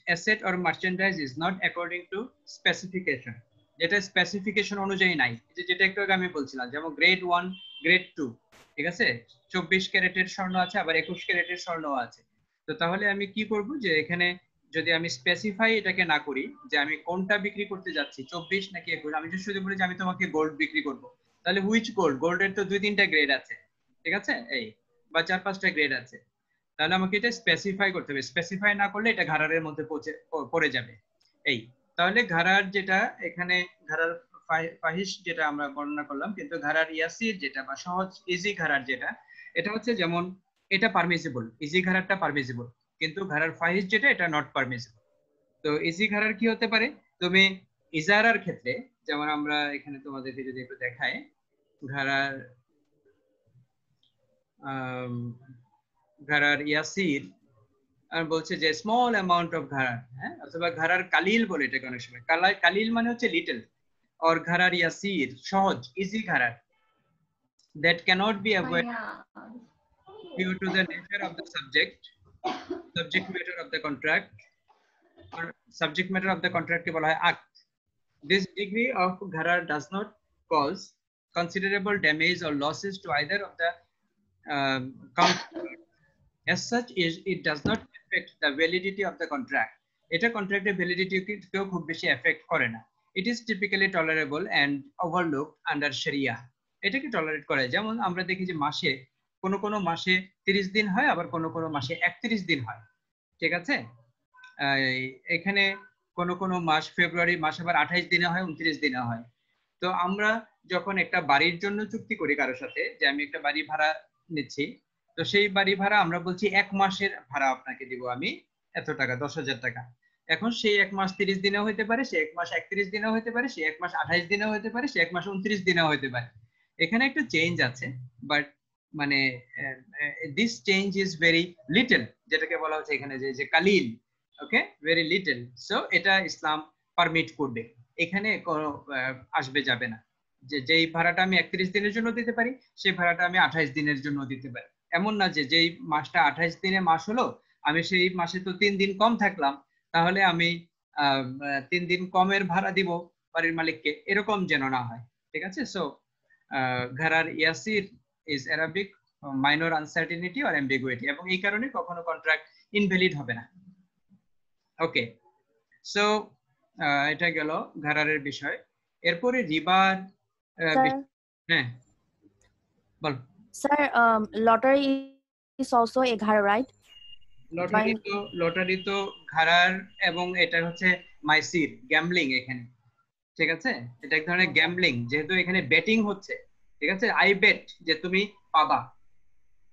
asset or merchandise is not according to specification, যেটা স্পেসিফিকেশন অনুযায়ী নাই, যেটা একটু আগে আমি বলছিলাম, যেমন গ্রেড 1 গ্রেড 2, ঠিক আছে, 24 ক্যারেটের স্বর্ণ আছে, আবার 21 ক্যারেটের স্বর্ণ আছে। তো তাহলে আমি কি করব, যে এখানে যদি আমি স্পেসিফাই এটাকে না করি যে আমি কোনটা বিক্রি করতে যাচ্ছি, 24 নাকি 21, আমি যদি শুধু বলি যে আমি তোমাকে গোল্ড বিক্রি করব, তাহলে হুইচ গোল্ড, গোল্ডের তো 2-3টা গ্রেড আছে, ঠিক আছে, এই বা 4-5টা গ্রেড আছে, তাহলে আমাকে এটা স্পেসিফাই করতে হবে। স্পেসিফাই না করলে এটা ঘাড়ারের মধ্যে পড়ে যাবে। এই তাহলে ঘাড়ার যেটা এখানে ঘাড়ার ফাহিশ যেটা আমরা বর্ণনা করলাম, কিন্তু ঘাড়ার ইয়াসির যেটা বা সহজ ইজি ঘাড়ার যেটা, এটা হচ্ছে যেমন এটা পারমিসিবল, ইজি ঘাড়ারটা পারমিসিবল, কিন্তু ঘাড়ার ফাহিশ যেটা এটা নট পারমিসিবল। তো ইজি ঘাড়ার কি হতে পারে, তুমি ইজারার ক্ষেত্রে, যেমন আমরা এখানে তোমাদেরকে যদি একটু দেখাই, ঘাড়ার ঘাড়ার ইয়াসির আর বলছে যে স্মল অ্যামাউন্ট অফ ঘাড়ার, হ্যাঁ, অথবা ঘাড়ার কালিল বলে এটাকে অনেক সময়, কালিল মানে হচ্ছে লিটল, or ঘাড়ার ইয়াসির সহজ easy ঘাড়ার, that cannot be avoided due to the nature of the subject matter of the contract, or subject matter of the contract কে বলা হয় act. This degree of ঘাড়ার does not cause considerable damage or losses to either of the counterparty. As such, it does not affect the validity of the contract. এটা কন্ট্রাক্টের validity কেও খুব বেশি effect করে না। It is typically tolerable and overlooked under Sharia. এটাকে tolerate করে, যেমন আমরা দেখি যে মাসে কোন মাসে 30 দিন হয়, আবার কোন মাসে 31 দিন হয়, ঠিক আছে, এখানে কোন মাস ফেব্রুয়ারি মাস আবার 28 দিনে হয়, 29 দিনে হয়। তো আমরা যখন একটা বাড়ির জন্য চুক্তি করি কারোর সাথে যে আমি একটা বাড়ি ভাড়া নিচ্ছি, তো সেই বাড়ি ভাড়া আমরা বলছি 1 মাসের ভাড়া আপনাকে দিব আমি এত টাকা, 10,000 টাকা। এখন সেই 1 মাস 30 দিনেও হতে পারে, সে 1 মাস 31 দিনেও হতে পারে, সে 1 মাস 28 দিনেও হতে পারে, সে 1 মাস 29 দিনেও হতে পারে। এখানে একটা চেঞ্জ আছে, বাট মানে this change is very little, যেটাকে বলা হচ্ছে এখানে যে কালিল, ওকে, ভেরি লিটল। সো এটা ইসলাম পারমিট করবে, এখানে কোনো আসবে যাবে না, যেই ভাড়াটা আমি 31 দিনের জন্য দিতে পারি সেই ভাড়াটা আমি 28 দিনের জন্য দিতে পারি। এমন না যে যেই মাসটা 28 দিনে মাস হলো, আমি সেই মাসে তো 3 দিন কম থাকলাম, তাহলে আমি 3 দিন কমের ভাড়া দিব বাড়ির মালিককে, এরকম যেন না হয়, ঠিক আছে। সো ঘাড়ার ইয়াসির is Arabic minor uncertainty or ambiguity, এবং এই কারণে কখনো কন্ট্রাক্ট ইনভ্যালিড হবে না। ওকে, সো এটা গেল ঘাড়ারের বিষয়। এরপরে রিবার, হ্যাঁ বল sir, lottery is also a ঘাড়, রাইট? লটারি তো ঘাড়ার, এবং এটা হচ্ছে মাইসির, গ্যাম্বলিং এখানে, ঠিক আছে, এটা এক ধরনের গ্যাম্বলিং, যেহেতু এখানে বেটিং হচ্ছে, ঠিক আছে। আই বেট যে তুমি পাবা,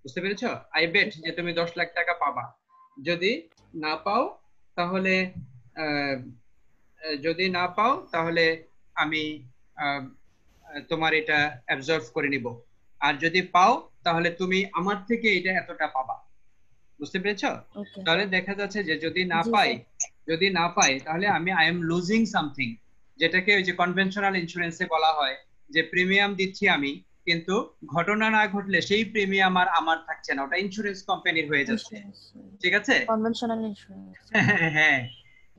বুঝতে পেরেছো, আই বেট যে তুমি 10 লাখ টাকা পাবা, যদি না পাও তাহলে আমি তোমার এটা অ্যাবজর্ব করে নিব, আর যদি পাও তাহলে তুমি আমার থেকে এটা এতটা পাবা, বুঝতে পেরেছো? ওকে। তাহলে দেখা যাচ্ছে যে যদি না জি পাই স্যার। তাহলে আই এম লুজিং সামথিং, যেটাকে ওই যে কনভেনশনাল ইন্স্যুরেন্সে বলা হয় যে প্রিমিয়াম দিচ্ছি আমি, কিন্তু ঘটনা না ঘটলে সেই প্রিমিয়াম আর আমার থাকছে না, ওটা ইন্স্যুরেন্স কোম্পানির হয়ে যাচ্ছে। ইন্স্যুরেন্স। ঠিক আছে? Conventional insurance. হ্যাঁ,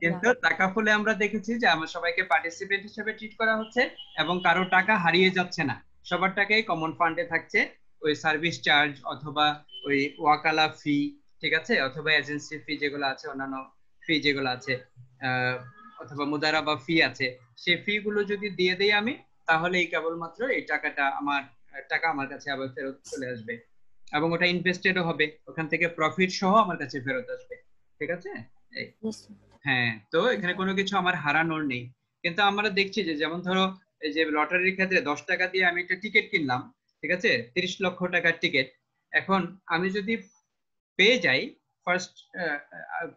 ইয়া। কিন্তু টাকা ফুলে আমরা দেখেছি যে আমার সবাইকে পার্টিসিপেন্ট হিসেবে ট্রিট করা হচ্ছে এবং কারো টাকা হারিয়ে যাচ্ছে না, সবার টাকাই কমন ফান্ডে থাকছে। ওই সার্ভিস চার্জ অথবা ওই ওয়াকালা ফি, ঠিক আছে, অথবা এজেন্সি ফি যেগুলো আছে, অন্যান্য ফি যেগুলো আছে, অথবা মুদারাবা ফি আছে, সেই ফি গুলো যদি দিয়ে দেই আমি, তাহলে এই কেবলমাত্র এই টাকাটা আমার কাছে আবার ফেরত চলে আসবে এবং ওটা ইনভেস্টেডও হবে, ওখান থেকে প্রফিট সহ আমার কাছে ফেরত আসবে। ঠিক আছে? এই ইয়েস স্যার। হ্যাঁ, তো এখানে কোনো কিছু আমার হারানোর নেই। কিন্তু আমরা দেখছি যে যেমন ধরো এই যে লটারির ক্ষেত্রে 10 টাকা দিয়ে আমি একটা টিকিট কিনলাম, ঠিক আছে, 30 লক্ষ টাকার টিকিট। এখন আমি যদি পেয়ে যাই, ফার্স্ট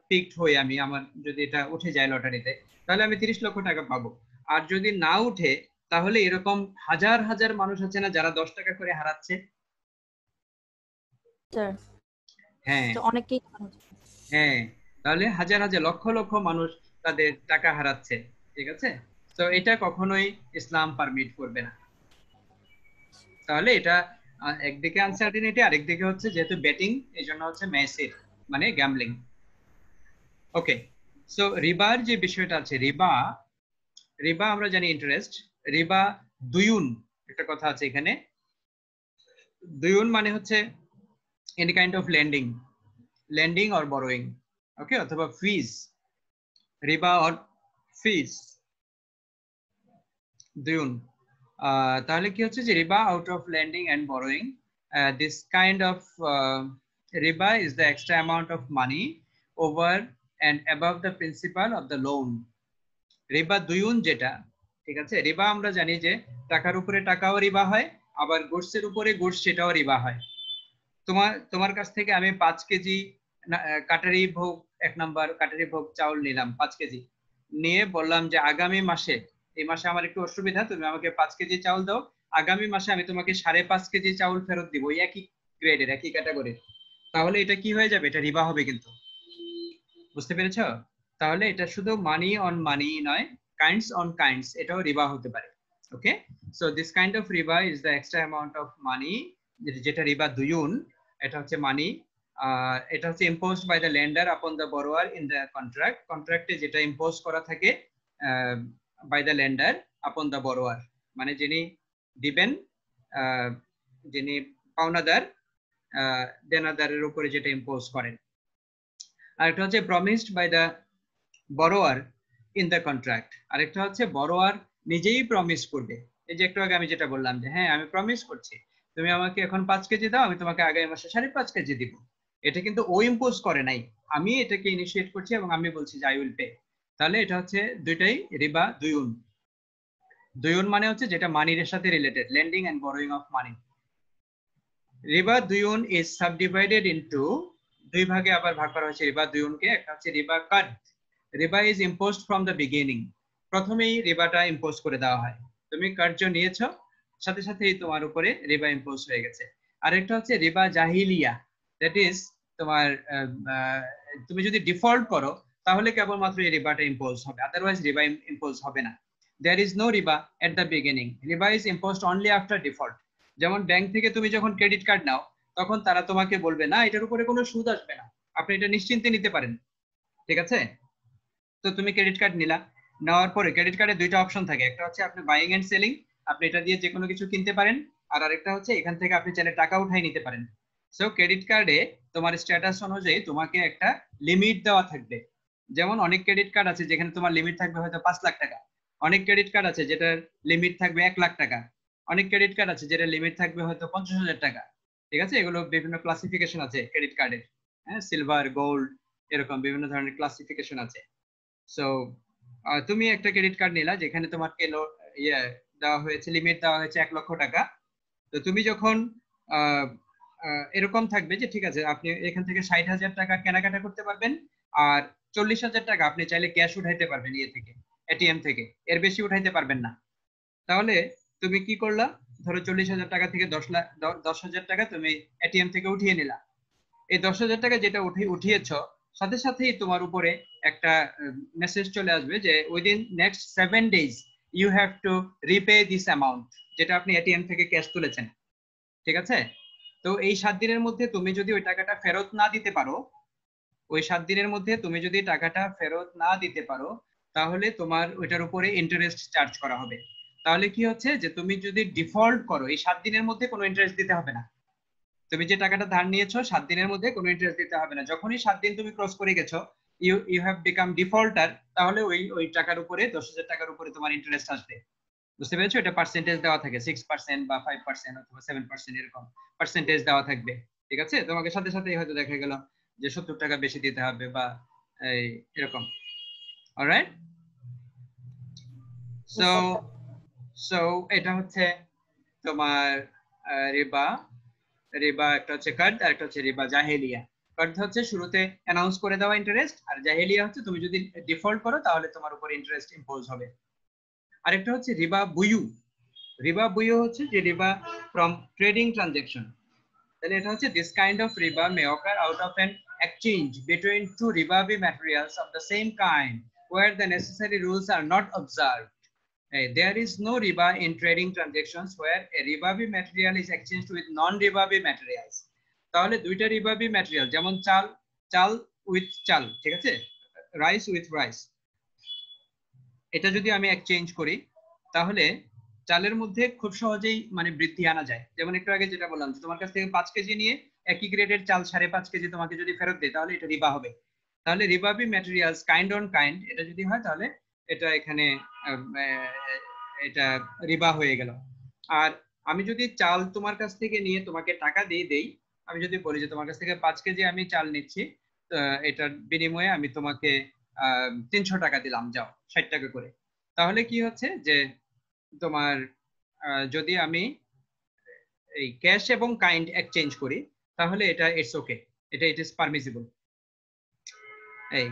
পিকড হই আমি, আমার যদি এটা উঠে যায় লটারিতে, তাহলে আমি 30 লক্ষ টাকা পাবো। আর যদি না উঠে, তাহলে এরকম হাজার হাজার মানুষ আছে না যারা 10 টাকা করে হারাচ্ছে? স্যার। হ্যাঁ তো অনেকেই হ্যাঁ, তাহলে হাজার হাজার লক্ষ লক্ষ মানুষ তাদের টাকা হারাচ্ছে। ঠিক আছে? তো এটা কখনোই ইসলাম পারমিট করবে না। তাহলে এটা একদিকে আনসার্টিনিটি, আরেকদিকে হচ্ছে যেহেতু বেটিং, এই জন্য হচ্ছে মেসির মানে গ্যাম্বলিং। ওকে, সো রিবার যে বিষয়টা আছে, রিবা আমরা জানি ইন্টারেস্ট, রিবা দুয়ুন একটা কথা আছে এখানে। দুয়ুন মানে হচ্ছে any kind of lending or borrowing, okay, অথবা ফিজ, রিবা অর ফিজ, দুয়ুন। তাহলে কি হচ্ছে যে রিবা out of lending and borrowing, this kind of রিবা is the extra amount of money over and above the principal of the loan. রিবা দুয়ুন যেটা, ঠিক আছে, রিবা আমরা জানি যে টাকার উপরে টাকাও রিবা হয়, আবার গুডসের উপরে গুডস সেটাও রিবা হয়। তোমার কাছ থেকে আমি 5 কেজি কাটারি ভোগ, 1 নাম্বার কাটারি ভোগ চাউল নিলাম 5 কেজি, নিয়ে বললাম যে আগামী মাসে, এই মাসে আমার একটু অসুবিধা, তুমি আমাকে 5 কেজি চাউল দাও, আগামী মাসে আমি তোমাকে 5.5 কেজি চাউল ফেরত দিব, ওই একই গ্রেডের একই ক্যাটাগরির। তাহলে এটা কি হয়ে যাবে? এটা রিবা হবে কিন্তু। বুঝতে পেরেছো? তাহলে এটা শুধু মানি অন মানি নয়, কাইন্ডস অন কাইন্ডস, এটাও রিবা হতে পারে। Okay, so this kind of রিবা is the extra amount of money, যেটা রিবা দুয়ুন। এটা হচ্ছে মানি, এটা হচ্ছে imposed by the lender upon the borrower in the কন্ট্রাক্টে যেটা ইম্পোজ করা থাকে by the lender upon the borrower, মানে যিনি দিবেন, যিনি পাওনাদার, দেনাদারের উপরে যেটা ইম্পোজ করেন। আরেকটা হচ্ছে promised by the borrower in the contract, আরেকটা হচ্ছে বরোয়ার নিজেই প্রমিস করবে। এই যে একটু আগে আমি যেটা বললাম যে হ্যাঁ আমি প্রমিস করছি, তুমি আমাকে এখন 5 কেজি দাও, আমি তোমাকে আগামী মাসে 5.5 কেজি দিব। এটা কিন্তু ও ইম্পোজ করে নাই, আমি এটাকে ইনিশিয়েট করছি এবং আমি বলছি যে আই উইল পে। তাহলে এটা হচ্ছে দুইটাই রিবা দুয়ুন। দুয়ুন মানে হচ্ছে যেটা মানির সাথে related, lending and borrowing of money. রিবা দুয়ুন ইজ সাবডিভাইডেড ইনটু, দুই ভাগে আবার ভাগ করা হয়েছে রিবা দুয়ুনকে। একটা হচ্ছে রিবা কাদ, রিবা is imposed from the beginning, প্রথমেই রিবাটা ইম্পোজ করে দেওয়া হয়, তুমি কার্য নিয়েছো, সাথে সাথেই তোমার উপরে রিবা ইম্পোজ হয়ে গেছে। আরেকটা হচ্ছে রিবা জাহিলিয়া, দ্যাট ইজ তোমার তুমি যদি ডিফল্ট করো তাহলে কেবলমাত্র এই রিবাটা ইম্পোজ হবে, আদারওয়াইজ রিবা ইম্পোজ হবে না। There is no Rewa at the beginning, Rewa is imposed only after default. যেমন ব্যাংক থেকে তুমি যখন ক্রেডিট কার্ড নাও, তখন তারা তোমাকে বলবে না এটার উপরে কোনো সুদ আসবে না, আপনি এটা নিশ্চিন্তে নিতে পারেন। ঠিক আছে? তো তুমি ক্রেডিট কার্ড নিলা, নেওয়ার পরে ক্রেডিট কার্ডে দুইটা অপশন থাকে, একটা হচ্ছে আপনি বাইং এন্ড সেলিং, আপনি এটা দিয়ে যে কোনো কিছু কিনতে পারেন, আর আরেকটা হচ্ছে এখান থেকে আপনি চাইলে টাকা উঠাই নিতে পারেন। সো ক্রেডিট কার্ডে তোমার স্ট্যাটাস অনুযায়ী তোমাকে একটা লিমিট দেওয়া থাকবে। যেমন অনেক ক্রেডিট কার্ড আছে যেখানে তোমার লিমিট থাকবে হয়তো 5 লাখ টাকা, অনেক ক্রেডিট কার্ড আছে যেটার লিমিট থাকবে 1 লাখ টাকা, অনেক ক্রেডিট কার্ড আছে যেটার লিমিট থাকবে হয়তো 50,000 টাকা। ঠিক আছে? এগুলো বিভিন্ন ক্লাসিফিকেশন আছে ক্রেডিট কার্ডের, হ্যাঁ, সিলভার, গোল্ড, এরকম বিভিন্ন ধরনের ক্লাসিফিকেশন আছে। সো তুমি একটা ক্রেডিট কার্ড নিলা যেখানে তোমাকে দেওয়া হয়েছে, লিমিট দেওয়া হয়েছে 1 লক্ষ টাকা। তো তুমি যখন এরকম থাকবে যে ঠিক আছে আপনি এখান থেকে 60,000 টাকা কেনাকাটা করতে পারবেন, আর 40,000 টাকা আপনি চাইলে ক্যাশ উঠাইতে পারবেন ইয়ে থেকে, এটিএম থেকে, এর বেশি উঠাইতে পারবেন না। তাহলে তুমি কি করলা, ধরো 40,000 টাকা থেকে 10,000 টাকা তুমি এটিএম থেকে উঠিয়ে নিলা। এই 10,000 টাকা যেটা উঠিয়েছো সাথে সাথেই তোমার উপরে একটা মেসেজ চলে আসবে যে within next 7 days you have to repay this amount, যেটা আপনি এটিএম থেকে ক্যাশ তুলেছেন। ঠিক আছে? তো এই 7 দিনের মধ্যে তুমি যদি ওই টাকাটা ফেরত না দিতে পারো, ওই 7 দিনের মধ্যে তুমি যদি টাকাটা ফেরত না দিতে পারো, তাহলে তোমার ওইটার উপরে ইন্টারেস্ট চার্জ করা হবে। তাহলে কি হচ্ছে যে তুমি যদি ডিফল্ট করো, এই 7 দিনের মধ্যে কোনো ইন্টারেস্ট দিতে হবে না। তুমি যে টাকাটা ধার নিয়েছো 7 দিনের মধ্যে কোনো ইন্টারেস্ট দিতে হবে না। যখনই 7 দিন তুমি ক্রস করে গেছো, ইউ হ্যাভ বিকাম ডিফল্টার, তাহলে ওই টাকার উপরে 10,000 টাকার উপরে তোমার ইন্টারেস্ট আসবে। বুঝতে পেরেছো? এটা পার্সেন্টেজ দেওয়া থাকে 6% বা 5% অথবা 7% এরকম পার্সেন্টেজ দেওয়া থাকবে। ঠিক আছে? তোমাকে সাথে সাথেই হয়তো দেখা গেল যে 70 টাকা বেশি দিতে হবে বা এরকম। অলরাইট? সো এটা হচ্ছে তোমার রিবা। রিবা একটা হচ্ছে কার্ড আর একটা হচ্ছে রিবা জাহেলিয়া। কার্ড হচ্ছে শুরুতে অ্যানাউন্স করে দেওয়া ইন্টারেস্ট, আর জাহেলিয়া হচ্ছে তুমি যদি ডিফল্ট করো তাহলে তোমার উপর ইন্টারেস্ট ইম্পোজ হবে। আরেকটা হচ্ছে রিবা বুয়ু। রিবা বুয়ু হচ্ছে যে রিবা ফ্রম ট্রেডিং ট্রানজাকশন। তাহলে এটা হচ্ছে this kind of riba may occur out of an exchange between two ribawi materials of the same kind where the necessary rules are not observed. There is no riba in trading transactions where a ribawi material is exchanged with non-ribawi materials. তাহলে দুইটা রিবাবি material, যেমন চাল with চাল, ঠিক আছে, rice with rice, এটা যদি আমি এক্সচেঞ্জ করি তাহলে চালের মধ্যে খুব সহজেই মানে বৃদ্ধি আনা যায়। যেমন একটু আগে যেটা বললাম, তোমার কাছ থেকে 5 কেজি নিয়ে একই গ্রেডের চাল 5.5 কেজি তোমাকে যদি ফেরত দেয় তাহলে এটা রিবা হবে। তাহলে রিবাবি ম্যাটেরিয়ালস কাইন্ড অন কাইন্ড, এটা যদি হয় তাহলে এটা এখানে এটা রিবা হয়ে গেল। আর আমি যদি চাল তোমার কাছ থেকে নিয়ে তোমাকে টাকা দিয়ে দেই, আমি যদি বলি যে তোমার কাছ থেকে 5 কেজি আমি চাল নিচ্ছি, এটার বিনিময়ে আমি তোমাকে 300 টাকা দিলাম, যাও 60 টাকা করে, তাহলে কি হচ্ছে যে তোমার যদি আমি এই ক্যাশ এবং কাইন্ড এক্সচেঞ্জ করি তাহলে এটা ইটস ওকে, এটা ইট ইজ পারমিসিবল। এই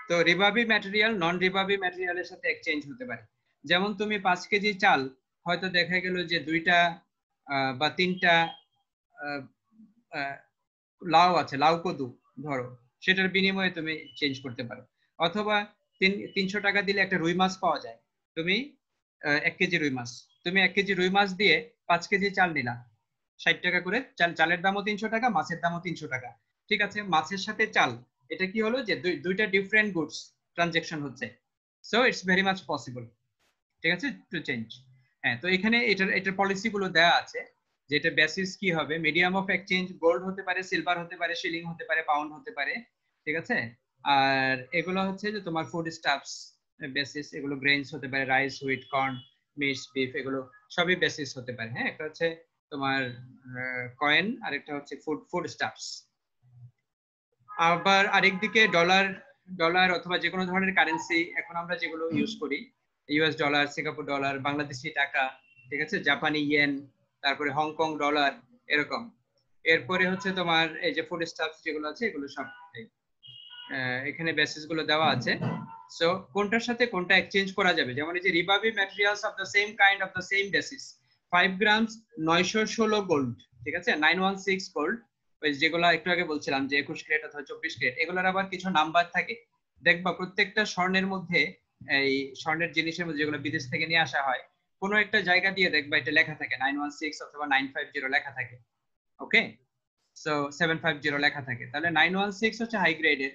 তো রিবাবি ম্যাটেরিয়াল নন রিবাবি ম্যাটেরিয়ালের সাথে এক্সচেঞ্জ হতে পারে। যেমন তুমি 5 কেজি চাল হয়তো দেখা গেল যে 2টা বা 3টা লাউ আছে, লাউ কদু ধরো, সেটার বিনিময়ে তুমি চেঞ্জ করতে পারো। অথবা 300 টাকা দিলে একটা রুই মাছ পাওয়া যায়, তুমি 1 কেজি রুই মাছ, তুমি 1 কেজি রুই মাছ দিয়ে 5 কেজি চাল নিলা, 60 টাকা করে। চালের দামও 300 টাকা, মাছের দামও 300 টাকা। ঠিক আছে, মাছের সাথে চাল, এটা কি হলো যে দুইটা ডিফারেন্ট গুডস ট্রানজাকশন হচ্ছে। So it's very much possible, ঠিক আছে, টু চেঞ্জ। হ্যাঁ, তো এখানে এটার পলিসি গুলো দেওয়া আছে, যেটা বেসিস কি হবে, মিডিয়াম অফ এক্সচেঞ্জ গোল্ড হতে পারে, সিলভার হতে পারে, শিলিং হতে পারে, পাউন্ড হতে পারে। ঠিক আছে, আর এগুলো হচ্ছে যে তোমার ফুড স্টাফস বেসিস, এগুলো গ্রেইনস হতে পারে, rice, wheat, corn, meat, beef, এগুলো সবই বেসিস হতে পারে। হ্যাঁ, একটা হচ্ছে তোমার কয়েন, আর একটা হচ্ছে ফুড স্টাফস। আবার আরেকদিকে ডলার অথবা যে কোনো ধরনের কারেন্সি এখন আমরা যেগুলো ইউজ করি, US dollar, Singapore dollar, Bangladeshi টাকা, ঠিক আছে, জাপানি ইয়েন, তারপরে হংকং ডলার, এরকম। এরপরে হচ্ছে তোমার এই যে ফুড স্টাফস যেগুলো আছে এগুলো সব এখানে বেসিস গুলো দেওয়া আছে। সো কোনটার সাথে কোনটা এক্সচেঞ্জ করা যাবে, যেমন এই যে রিবাবি materials of the same kind of the same basis 5 grams 916 gold, ঠিক আছে, 916 গোল্ড, যেগুলো একটু আগে বলছিলাম যে 21 ক্যারেট অথবা 24 ক্যারেট, এগুলোর আবার কিছু নাম্বার থাকে। দেখবা প্রত্যেকটা স্বর্ণের মধ্যে, এই স্বর্ণের জিনিসের মধ্যে যেগুলো বিদেশ থেকে নিয়ে আসা হয়, কোনো একটা জায়গা দিয়ে দেখবা এটা লেখা থাকে 916 অথবা 950 লেখা থাকে। ওকে, সো 750 লেখা থাকে। তাহলে 916 হচ্ছে হাই গ্রেডের,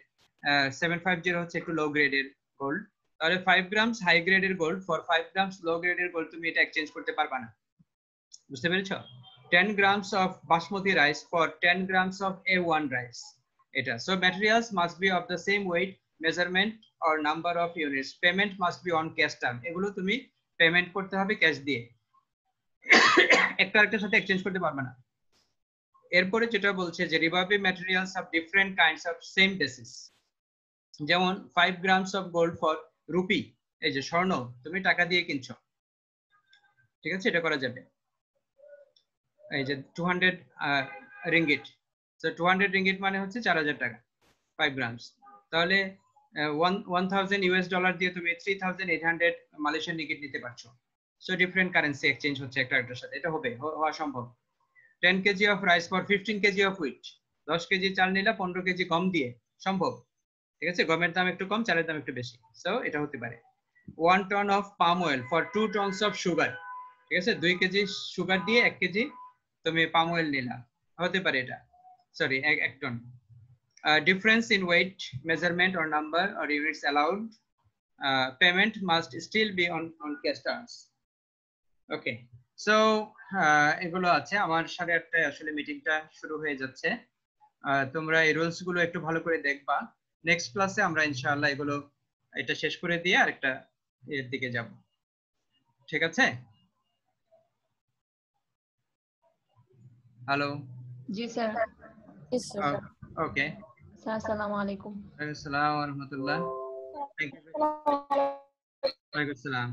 750 হচ্ছে একটু লো গ্রেডের গোল্ড। তাহলে 5 গ্রামস হাই গ্রেডের গোল্ড ফর 5 গ্রামস লো গ্রেডের গোল্ড তুমি এটা এক্সচেঞ্জ করতে পারবা না। বুঝতে পেরেছো? 10 grams of basmati rice for 10 grams of A1 rice, এটা। So materials must be of the same weight, measurement or number of units. Payment must be on cash term. এগুলো তুমি পেমেন্ট করতে হবে ক্যাশ দিয়ে, একটা আরেকটার সাথে এক্সচেঞ্জ করতে পারবে না। এরপরে যেটা বলছে যে রিবাবি materials of different kinds of same basis, যেমন 5 grams of gold for rupee, এই যে স্বর্ণ তুমি টাকা দিয়ে কিনছো, ঠিক আছে, এটা করা যাবে। এই যে 200 রিঙ্গিট, সো 200 রিঙ্গিট মানে হচ্ছে 4000 টাকা 5 গ্রামস। তাহলে 1000 ইউএস ডলার দিয়ে তুমি 3800 মালয়েশিয়ান রিঙ্গিট নিতে পারছো। সো ডিফারেন্ট কারেন্সি এক্সচেঞ্জ হচ্ছে একটা একটার সাথে, এটা হওয়া সম্ভব। 10 KG of rice for 15 KG of wheat, 10 KG চাল নিলে 15 কেজি গম দিয়ে সম্ভব, ঠিক আছে? গমের দাম একটু কম, চালের দাম একটু বেশি, সো এটা হতে পারে। 1 ton of palm oil for 2 tons of sugar, ঠিক আছে? 2 কেজি সুগার দিয়ে 1 কেজি তুমি পাম অয়েল নিলা, হতে পারে এটা, sorry 1 ton. Difference in weight, measurement or number or units allowed, payment must still be on cash terms. Okay, so এগুলো আছে। আমার 8:30টায় আসলে মিটিংটা শুরু হয়ে যাচ্ছে, তোমরা এই রুলস গুলো একটু ভালো করে দেখবা। নেক্সট ক্লাসে আমরা ইনশাআল্লাহ এগুলো এটা শেষ করে দিয়ে আরেকটা এর দিকে যাব, ঠিক আছে? হ্যালো, জি sir. Yes, sir. Okay, sir আসসালামু আলাইকুম। আসসালামু আলাইকুম ওয়া রাহমাতুল্লাহ। Thank you. ওয়ালাইকুম আসসালাম।